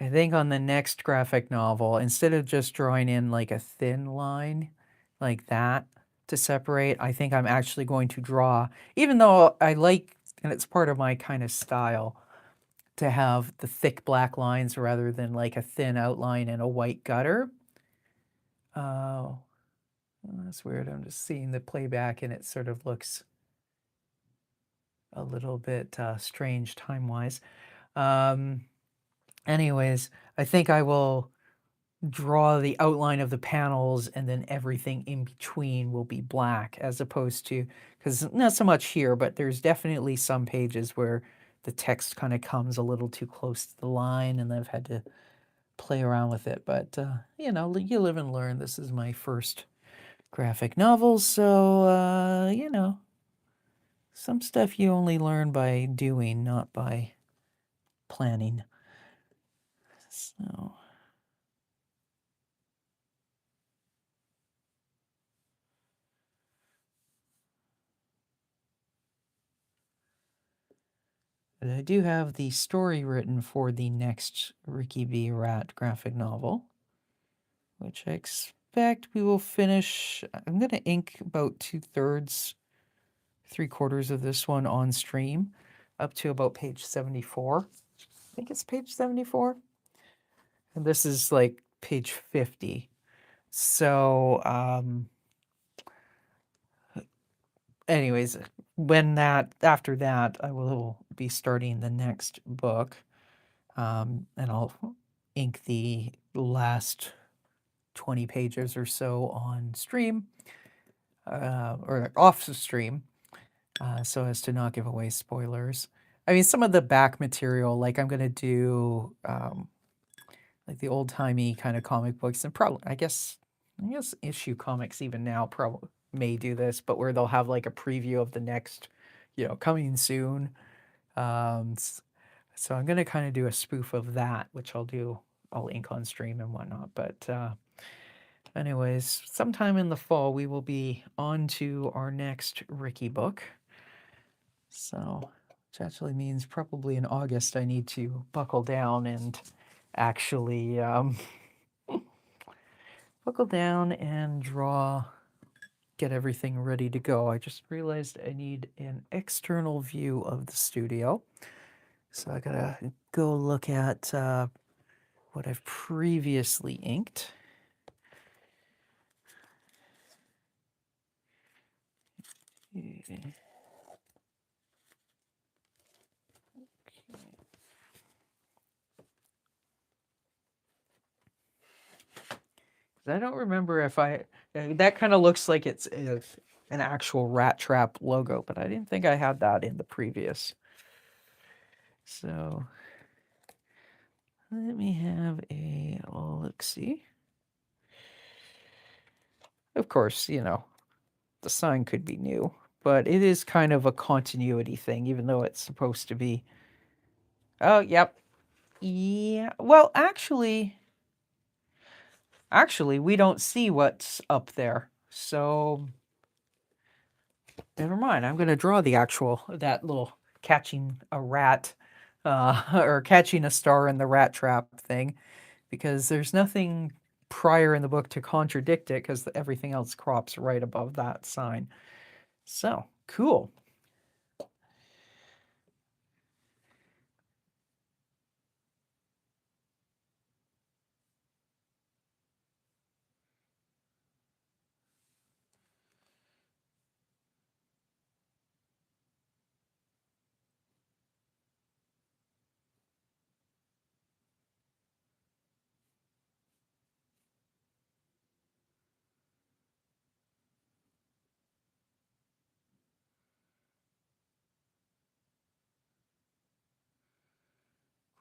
I think on the next graphic novel, instead of just drawing in like a thin line like that to separate, I think I'm actually going to draw, even though I like, and it's part of my kind of style, to have the thick black lines rather than like a thin outline and a white gutter. Oh, that's weird. I'm just seeing the playback and it sort of looks a little bit strange time-wise. Anyways, I think I will draw the outline of the panels and then everything in between will be black, as opposed to, because not so much here, but there's definitely some pages where the text kind of comes a little too close to the line and I've had to play around with it. But, you know, you live and learn. This is my first graphic novel, so, you know, some stuff you only learn by doing, not by planning. So... But I do have the story written for the next Ricky B. Rat graphic novel, which I expect we will finish. I'm going to ink about 2/3, 3/4 of this one on stream, up to about page 74. I think it's page 74. And this is like page 50. So, anyways, after that, I will be starting the next book. And I'll ink the last 20 pages or so on stream, or off the stream, so as to not give away spoilers. I mean, some of the back material, like I'm going to do like the old-timey kind of comic books, and probably, I guess issue comics even now probably may do this, but where they'll have like a preview of the next, you know, coming soon. So I'm going to kind of do a spoof of that, which I'll ink on stream and whatnot. But anyways, sometime in the fall, we will be on to our next Ricky book. So, which actually means probably in August, I need to buckle down and actually buckle down and get everything ready to go. I just realized I need an external view of the studio. So I gotta go look at what I've previously inked. I don't remember if that kind of looks like it's an actual Rat Trap logo, but I didn't think I had that in the previous. So let me have a look-see. Of course, you know, the sign could be new, but it is kind of a continuity thing, even though it's supposed to be. Oh, yep. Yeah. Well, actually, we don't see what's up there. So never mind. I'm going to draw that little catching a rat, or catching a star in the rat trap thing, because there's nothing prior in the book to contradict it because everything else crops right above that sign. So cool.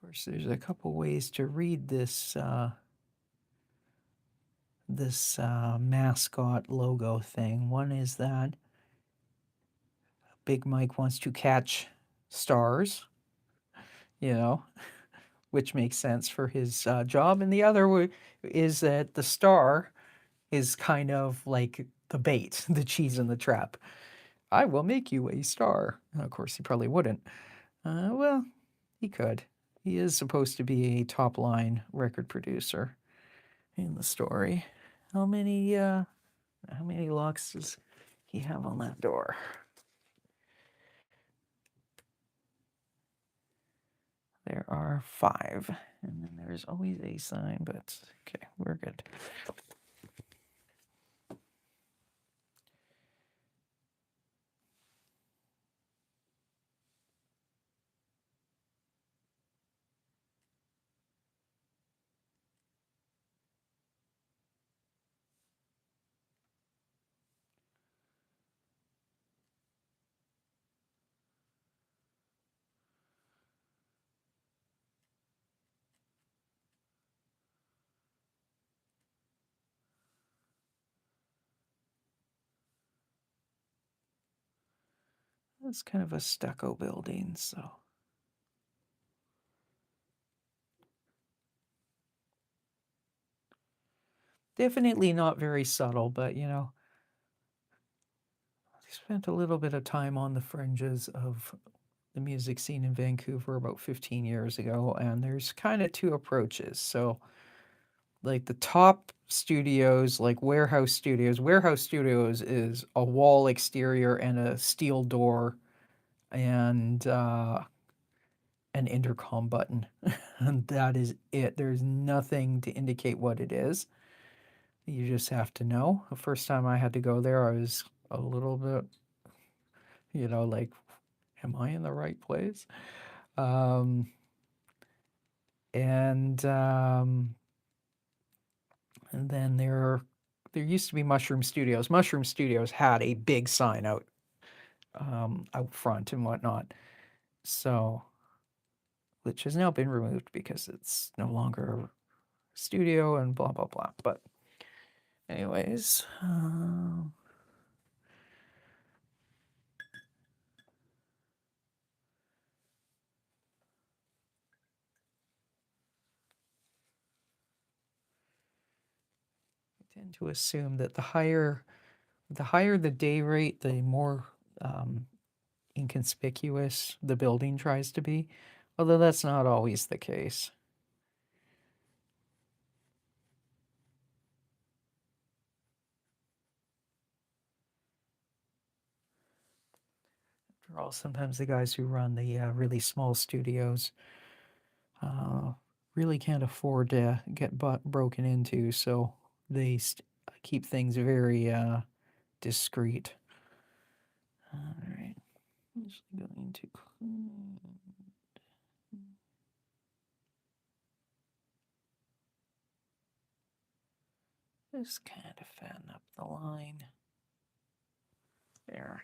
Of course, there's a couple ways to read this mascot logo thing. One is that Big Mike wants to catch stars, you know, which makes sense for his job. And the other is that the star is kind of like the bait, the cheese in the trap. I will make you a star. Of course, he probably wouldn't. Well, he could. He is supposed to be a top line record producer in the story. How many locks does he have on that door? There are 5. And then there's always a sign, but okay, we're good. It's kind of a stucco building, so. Definitely not very subtle, but you know, I spent a little bit of time on the fringes of the music scene in Vancouver about 15 years ago, and there's kind of 2 approaches. So, like the top studios, like Warehouse Studios is a wall exterior and a steel door and an intercom button. And that is it. There's nothing to indicate what it is. You just have to know. The first time I had to go there, I was a little bit, like, am I in the right place? Um, and and then there used to be Mushroom Studios. Mushroom Studios had a big sign out front and whatnot. So, which has now been removed because it's no longer a studio and blah blah blah. But anyways, I tend to assume that the higher the day rate, the more inconspicuous the building tries to be, although that's not always the case. After all, sometimes the guys who run the really small studios uh, really can't afford to get broken into, so they keep things very discreet. All right, I'm just going to just kind of fatten up the line there.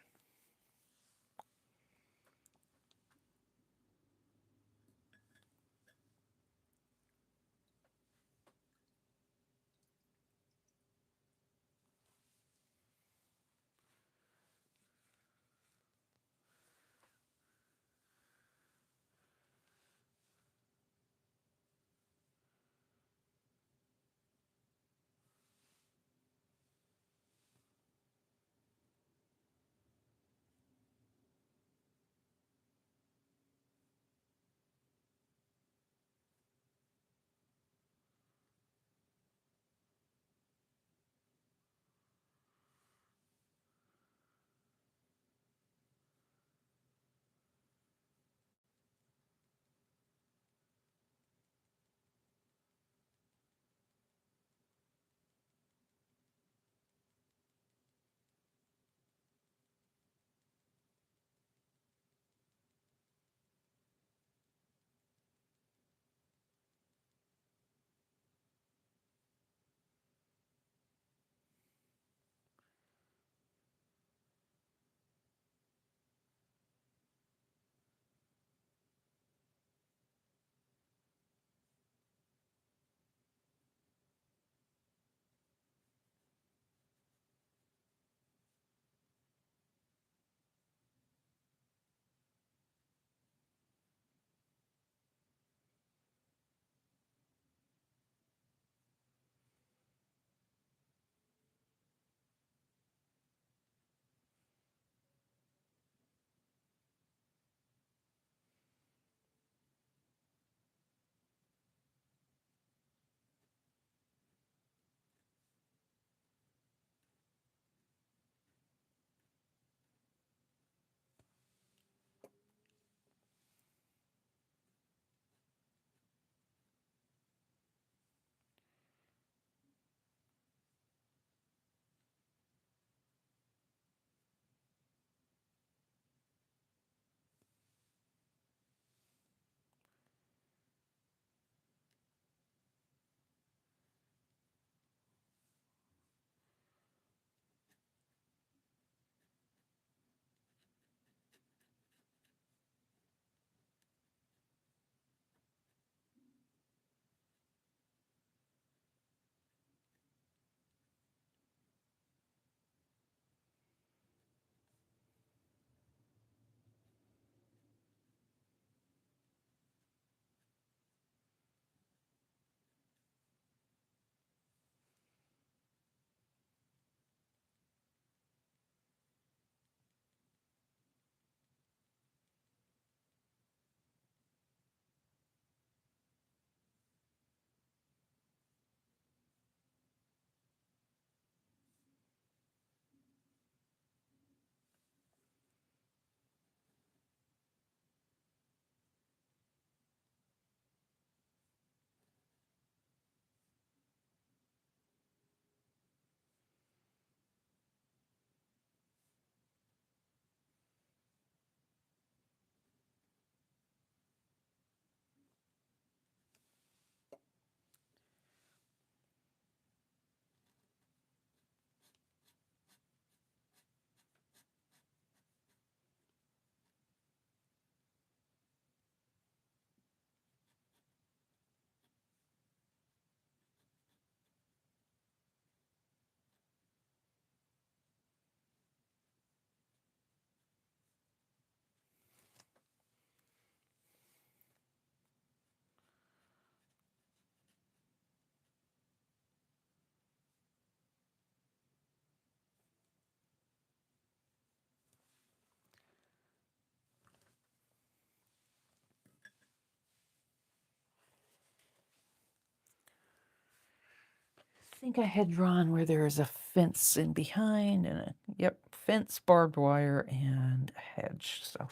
think I had drawn where there is a fence in behind and yep, fence, barbed wire, and a hedge. So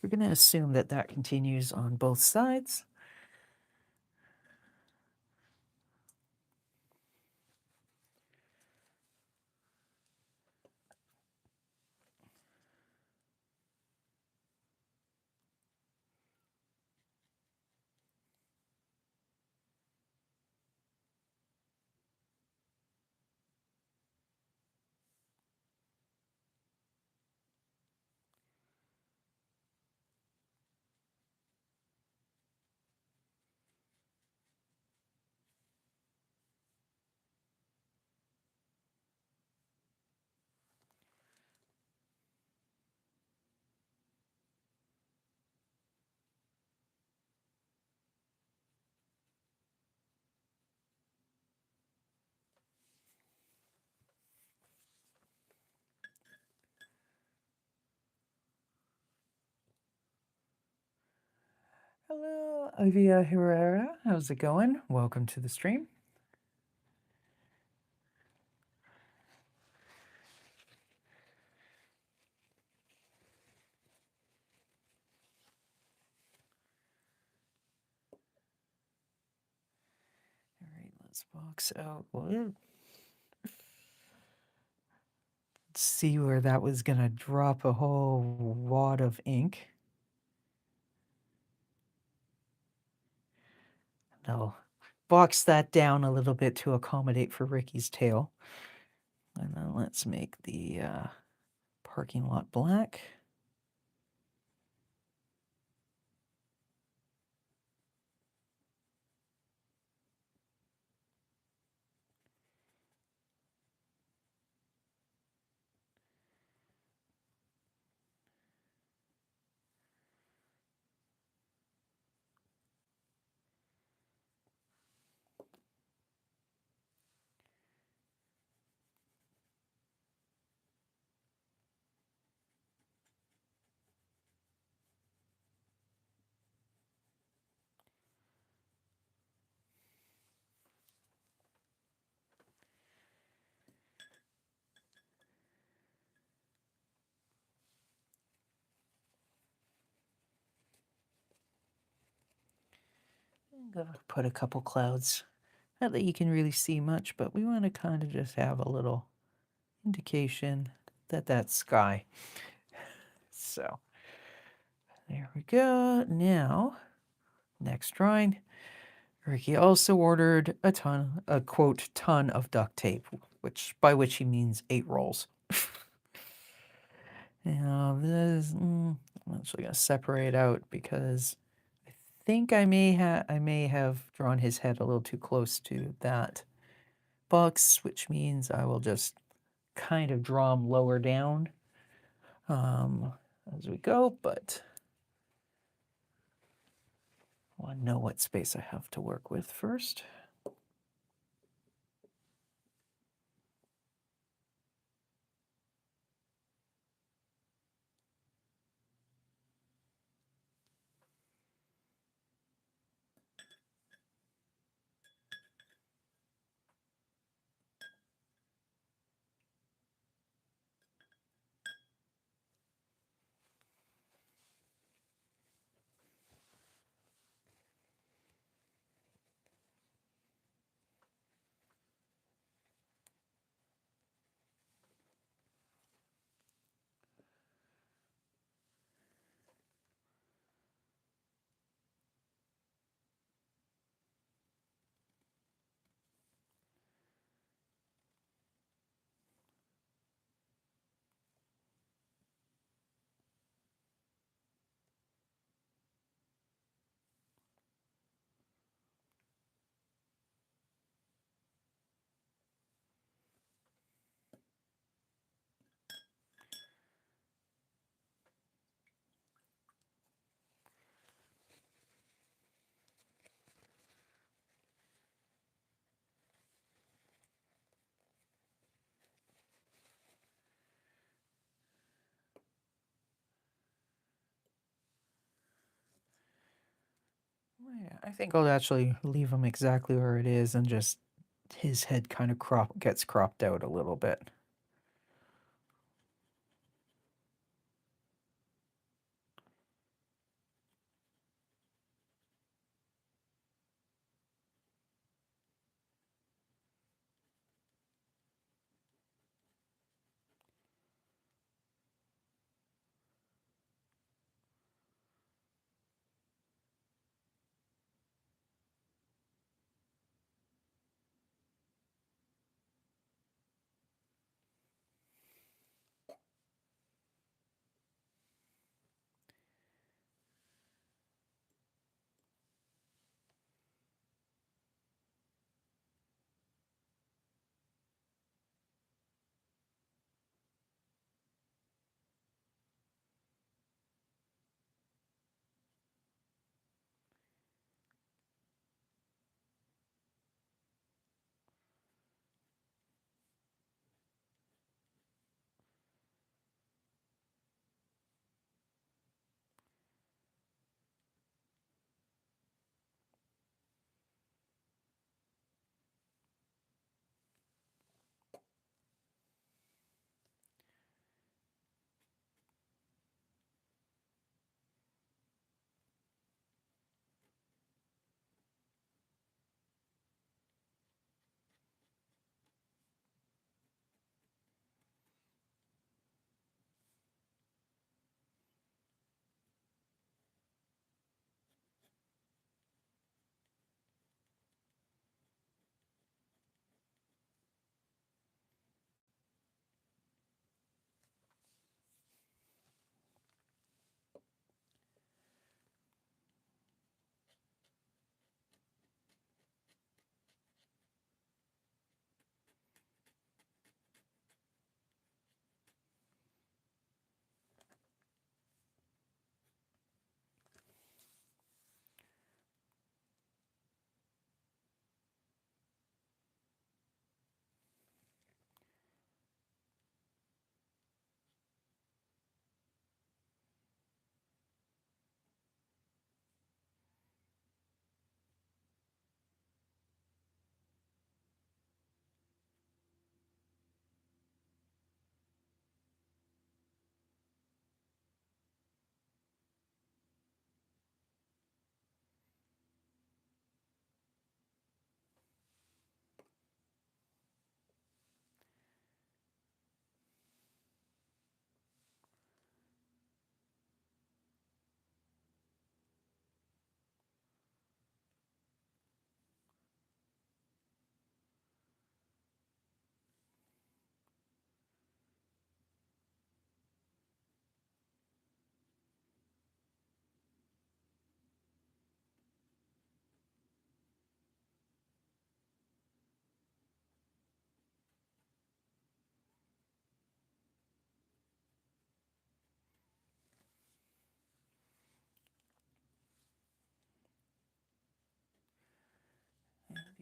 we're going to assume that that continues on both sides. Hello, Avia Herrera. How's it going? Welcome to the stream. All right, let's box out. Let's see where that was going to drop a whole wad of ink. I'll box that down a little bit to accommodate for Ricky's tail. And then let's make the parking lot black. I'm gonna put a couple clouds. Not that you can really see much, but we want to kind of just have a little indication that that's sky. So there we go. Now, next drawing. Ricky also ordered a quote, ton of duct tape, by which he means 8 rolls. Now this, I'm actually gonna separate out because I think I may have drawn his head a little too close to that box, which means I will just kind of draw him lower down as we go, but I want to know what space I have to work with first. Yeah, I think I'll actually leave them exactly where it is and just his head kind of gets cropped out a little bit.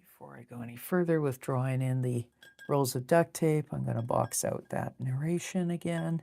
Before I go any further with drawing in the rolls of duct tape, I'm going to box out that narration again.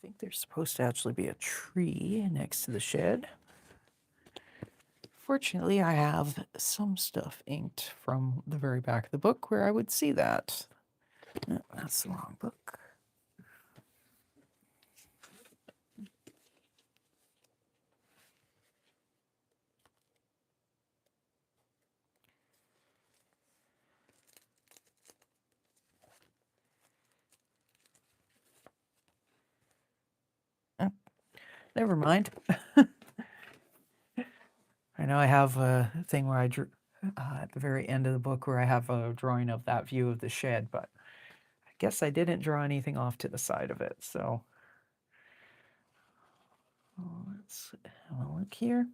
think there's supposed to actually be a tree next to the shed. Fortunately, I have some stuff inked from the very back of the book where I would see that. No, that's the wrong book. Oh, never mind. I know I have a thing where I drew at the very end of the book where I have a drawing of that view of the shed, but I guess I didn't draw anything off to the side of it. So let's have a look here.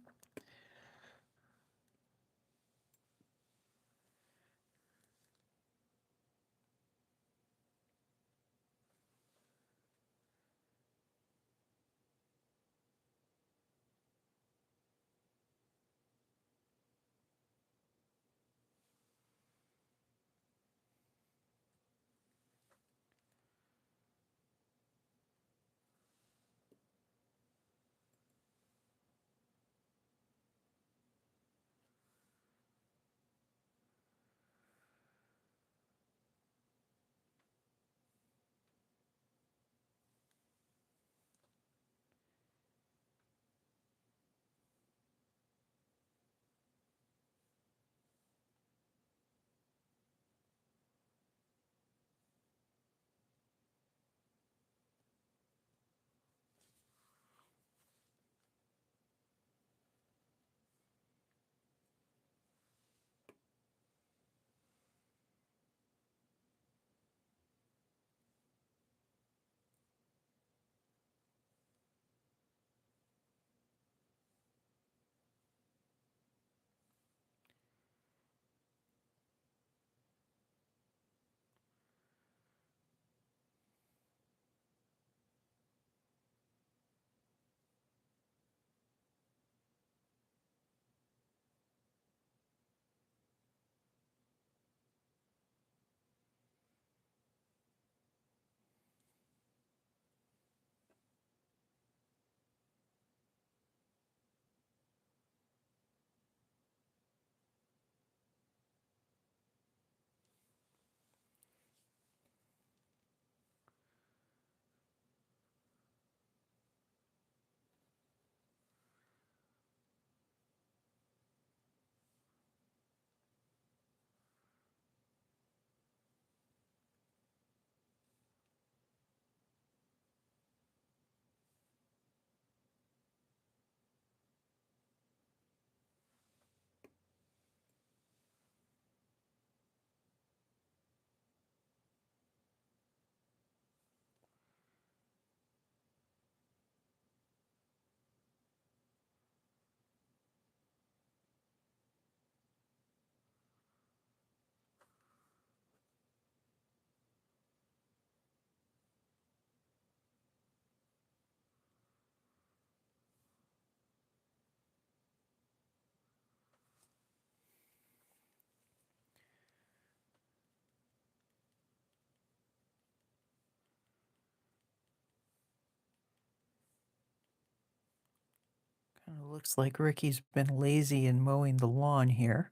Kind of looks like Ricky's been lazy in mowing the lawn here.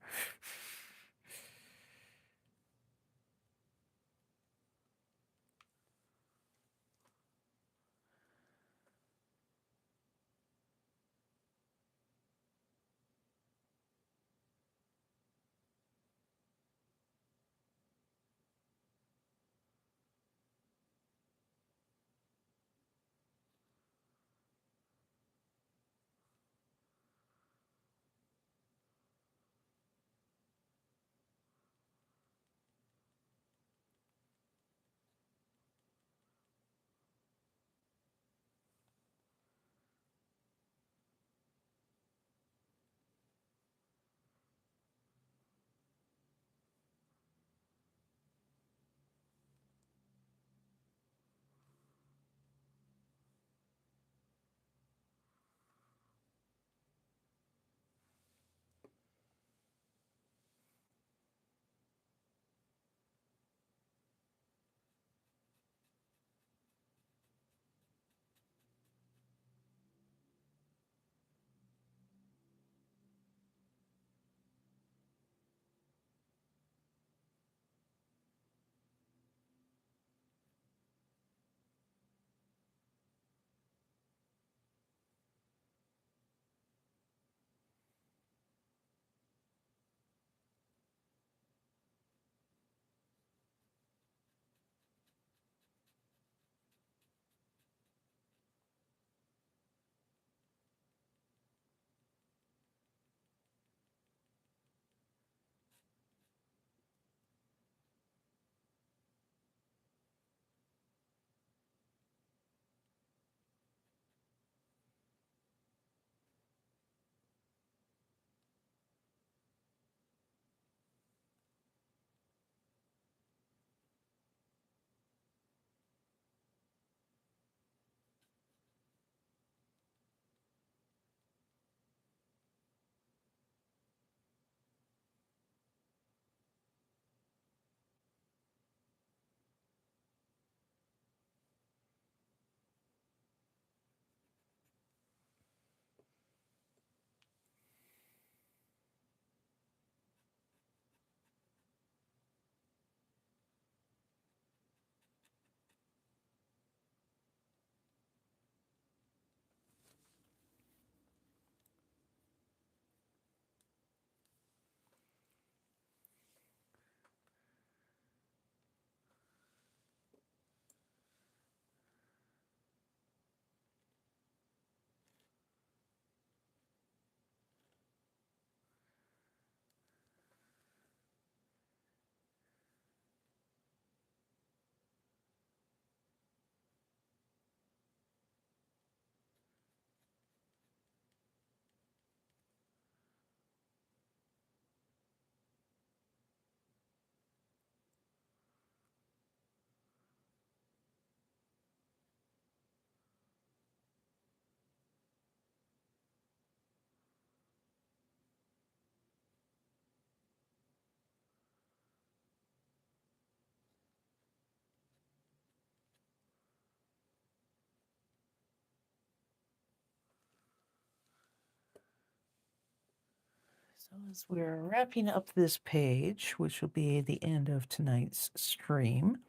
So as we're wrapping up this page, which will be the end of tonight's stream,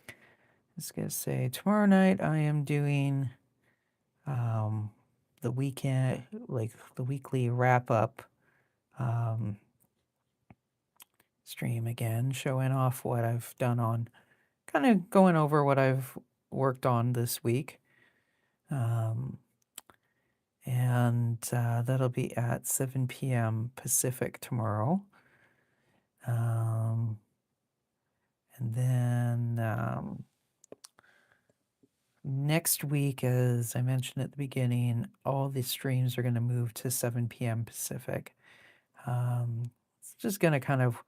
I was going to say tomorrow night I am doing the weekend, like the weekly wrap up stream again, showing off what I've done on, kind of going over what I've worked on this week. And that'll be at 7 p.m. Pacific tomorrow. And then next week, as I mentioned at the beginning, all the streams are going to move to 7 p.m. Pacific. It's just going to kind of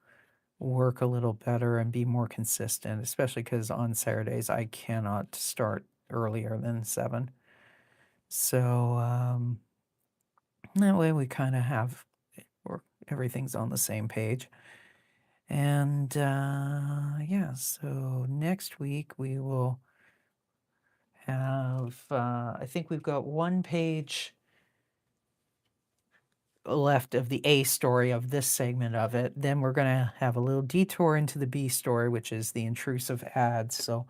work a little better and be more consistent, especially because on Saturdays I cannot start earlier than 7. So that way we kind of have everything's on the same page. And yeah, so next week we will have, I think we've got one page left of the A story of this segment of it. Then we're going to have a little detour into the B story, which is the intrusive ads. So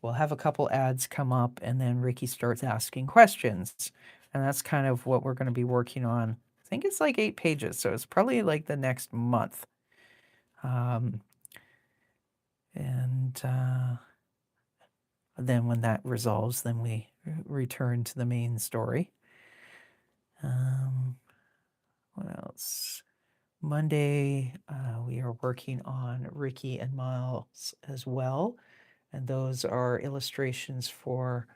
we'll have a couple ads come up, and then Ricky starts asking questions. And that's kind of what we're going to be working on. I think it's like 8 pages, so it's probably like the next month. And then when that resolves, then we return to the main story. What else? Monday, we are working on Ricky and Miles as well. And those are illustrations for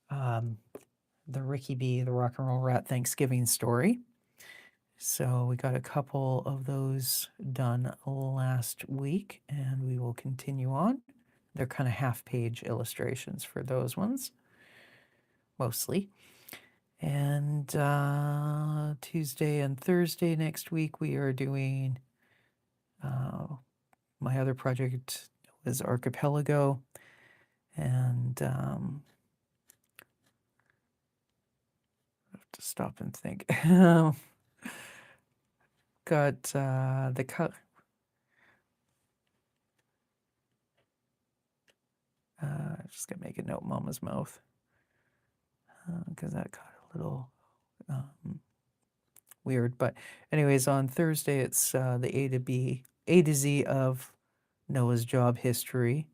the Ricky B, the Rock and Roll Rat Thanksgiving story. So we got a couple of those done last week, and we will continue on. They're kind of half-page illustrations for those ones, mostly. And Tuesday and Thursday next week, we are doing my other project is Archipelago. And I have to stop and think. Got the cut. Just gonna make a note, Mama's Mouth, because that got a little weird. But anyways, on Thursday it's the A to Z of Noah's job history,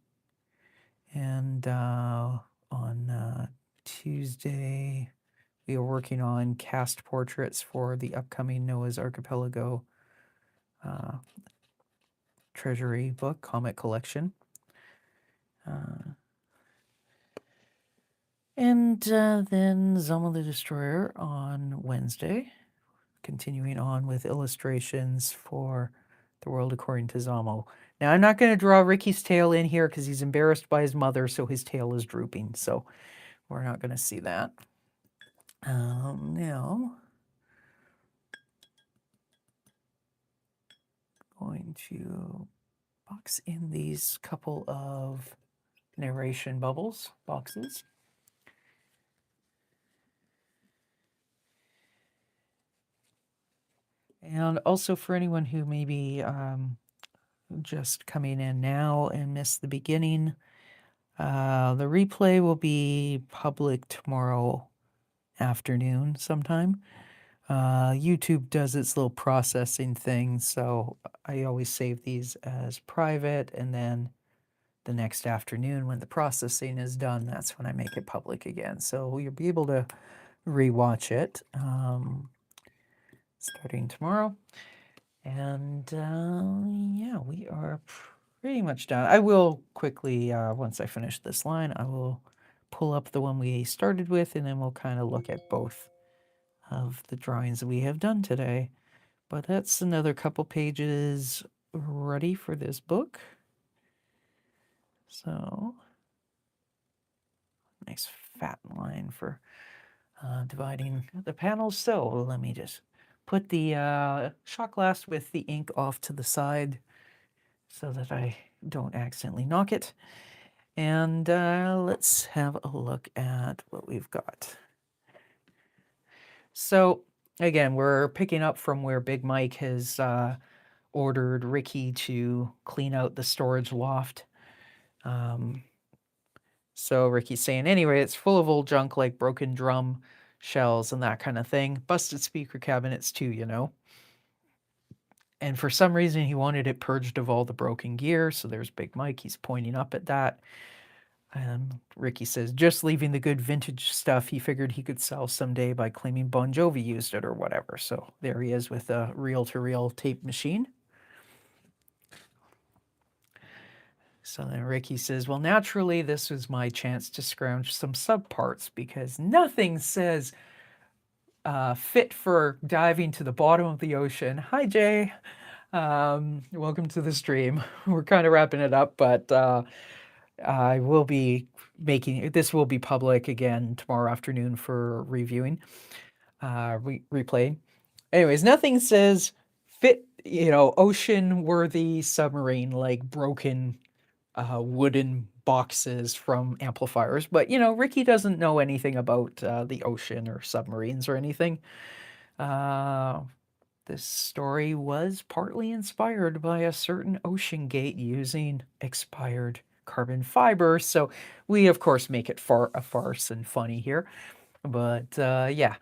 and on Tuesday we are working on cast portraits for the upcoming Noah's Archipelago treasury book comic collection. And then Zelma the Destroyer on Wednesday, continuing on with illustrations for The World According to Zamo. Now, I'm not going to draw Ricky's tail in here because he's embarrassed by his mother, so his tail is drooping. So we're not going to see that. Now, going to box in these couple of narration boxes. And also for anyone who may be just coming in now and missed the beginning, the replay will be public tomorrow afternoon sometime. YouTube does its little processing thing, so I always save these as private, and then the next afternoon when the processing is done, that's when I make it public again. So you'll be able to rewatch it starting tomorrow. And yeah, we are pretty much done. I will quickly, once I finish this line, I will pull up the one we started with, and then we'll kind of look at both of the drawings that we have done today. But that's another couple pages ready for this book. So, nice fat line for dividing the panels. So let me just put the shot glass with the ink off to the side so that I don't accidentally knock it. And let's have a look at what we've got. So again, we're picking up from where Big Mike has ordered Ricky to clean out the storage loft. So Ricky's saying, anyway, it's full of old junk like broken drum shells and that kind of thing. Busted speaker cabinets too, you know. And for some reason, he wanted it purged of all the broken gear. So there's Big Mike. He's pointing up at that. Ricky says, just leaving the good vintage stuff he figured he could sell someday by claiming Bon Jovi used it or whatever. So there he is with a reel-to-reel tape machine. So then Ricky says, well, naturally, this was my chance to scrounge some subparts because nothing says fit for diving to the bottom of the ocean. Hi, Jay. Welcome to the stream. We're kind of wrapping it up, but I will be making this will be public again tomorrow afternoon for reviewing, replay. Anyways, nothing says fit, ocean worthy submarine like broken wooden boxes from amplifiers. But, Ricky doesn't know anything about the ocean or submarines or anything. This story was partly inspired by a certain ocean gate using expired carbon fiber. So we, of course, make it a farce and funny here. But yeah.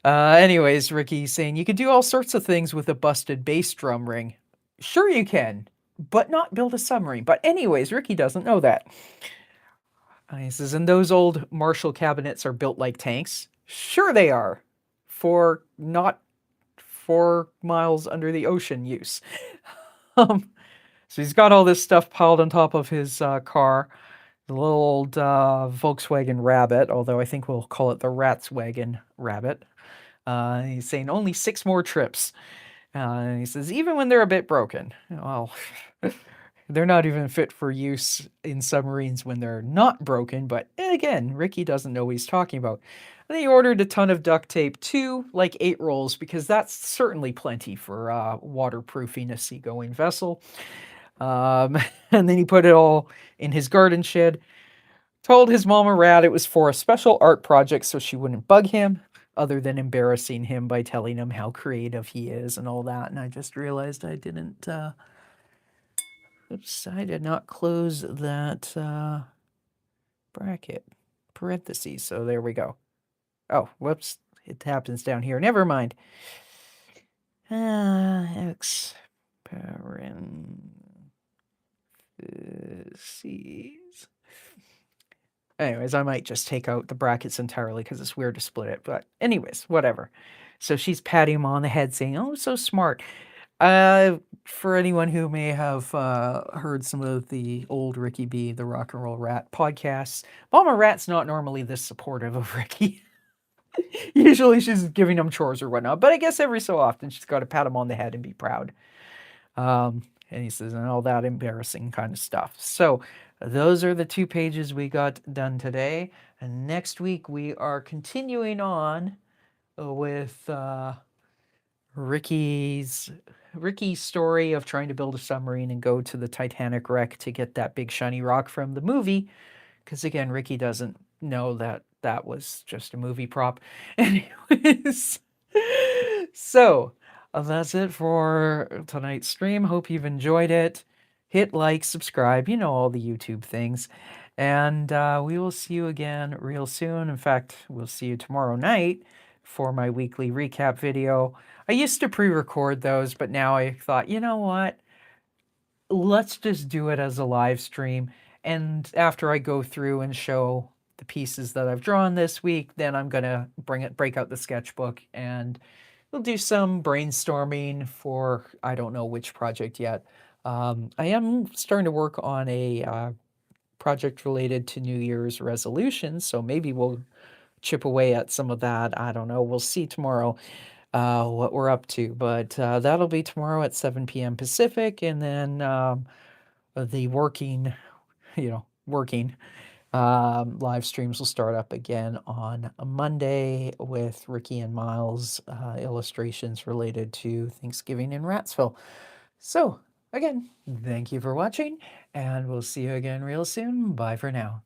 Anyways, Ricky's saying you can do all sorts of things with a busted bass drum ring. Sure you can, but not build a submarine. But anyways, Ricky doesn't know that. He says, and those old Marshall cabinets are built like tanks. Sure they are, for not 4 miles under the ocean use. So he's got all this stuff piled on top of his car. The little old Volkswagen Rabbit, although I think we'll call it the Ratswagen Rabbit. He's saying only 6 more trips. And he says, even when they're a bit broken. Well, they're not even fit for use in submarines when they're not broken. But again, Ricky doesn't know what he's talking about. And he ordered a ton of duct tape too, like 8 rolls, because that's certainly plenty for waterproofing a seagoing vessel. And then he put it all in his garden shed. Told his mama rat it was for a special art project so she wouldn't bug him, other than embarrassing him by telling him how creative he is and all that. And I just realized I didn't, oops, I did not close that bracket, parentheses. So there we go. Oh, whoops, it happens down here. Never mind. X parentheses. Anyways, I might just take out the brackets entirely because it's weird to split it. But anyways, whatever. So she's patting him on the head saying, oh, so smart. For anyone who may have heard some of the old Ricky B, the Rock and Roll Rat podcasts, Mama Rat's not normally this supportive of Ricky. Usually she's giving him chores or whatnot. But I guess every so often she's got to pat him on the head and be proud. And he says, and all that embarrassing kind of stuff. So those are the 2 pages we got done today. And next week we are continuing on with Ricky's story of trying to build a submarine and go to the Titanic wreck to get that big shiny rock from the movie. Because again, Ricky doesn't know that that was just a movie prop. Anyways, so that's it for tonight's stream. Hope you've enjoyed it. Hit like, subscribe, all the YouTube things. And we will see you again real soon. In fact, we'll see you tomorrow night for my weekly recap video. I used to pre-record those, but now I thought, you know what? Let's just do it as a live stream. And after I go through and show the pieces that I've drawn this week, then I'm gonna break out the sketchbook and we'll do some brainstorming for I don't know which project yet. I am starting to work on a project related to New Year's resolutions, so maybe we'll chip away at some of that. I don't know. We'll see tomorrow what we're up to, but that'll be tomorrow at 7 p.m. Pacific, and then the working live streams will start up again on a Monday with Ricky and Miles illustrations related to Thanksgiving in Ratsville. So again, thank you for watching, and we'll see you again real soon. Bye for now.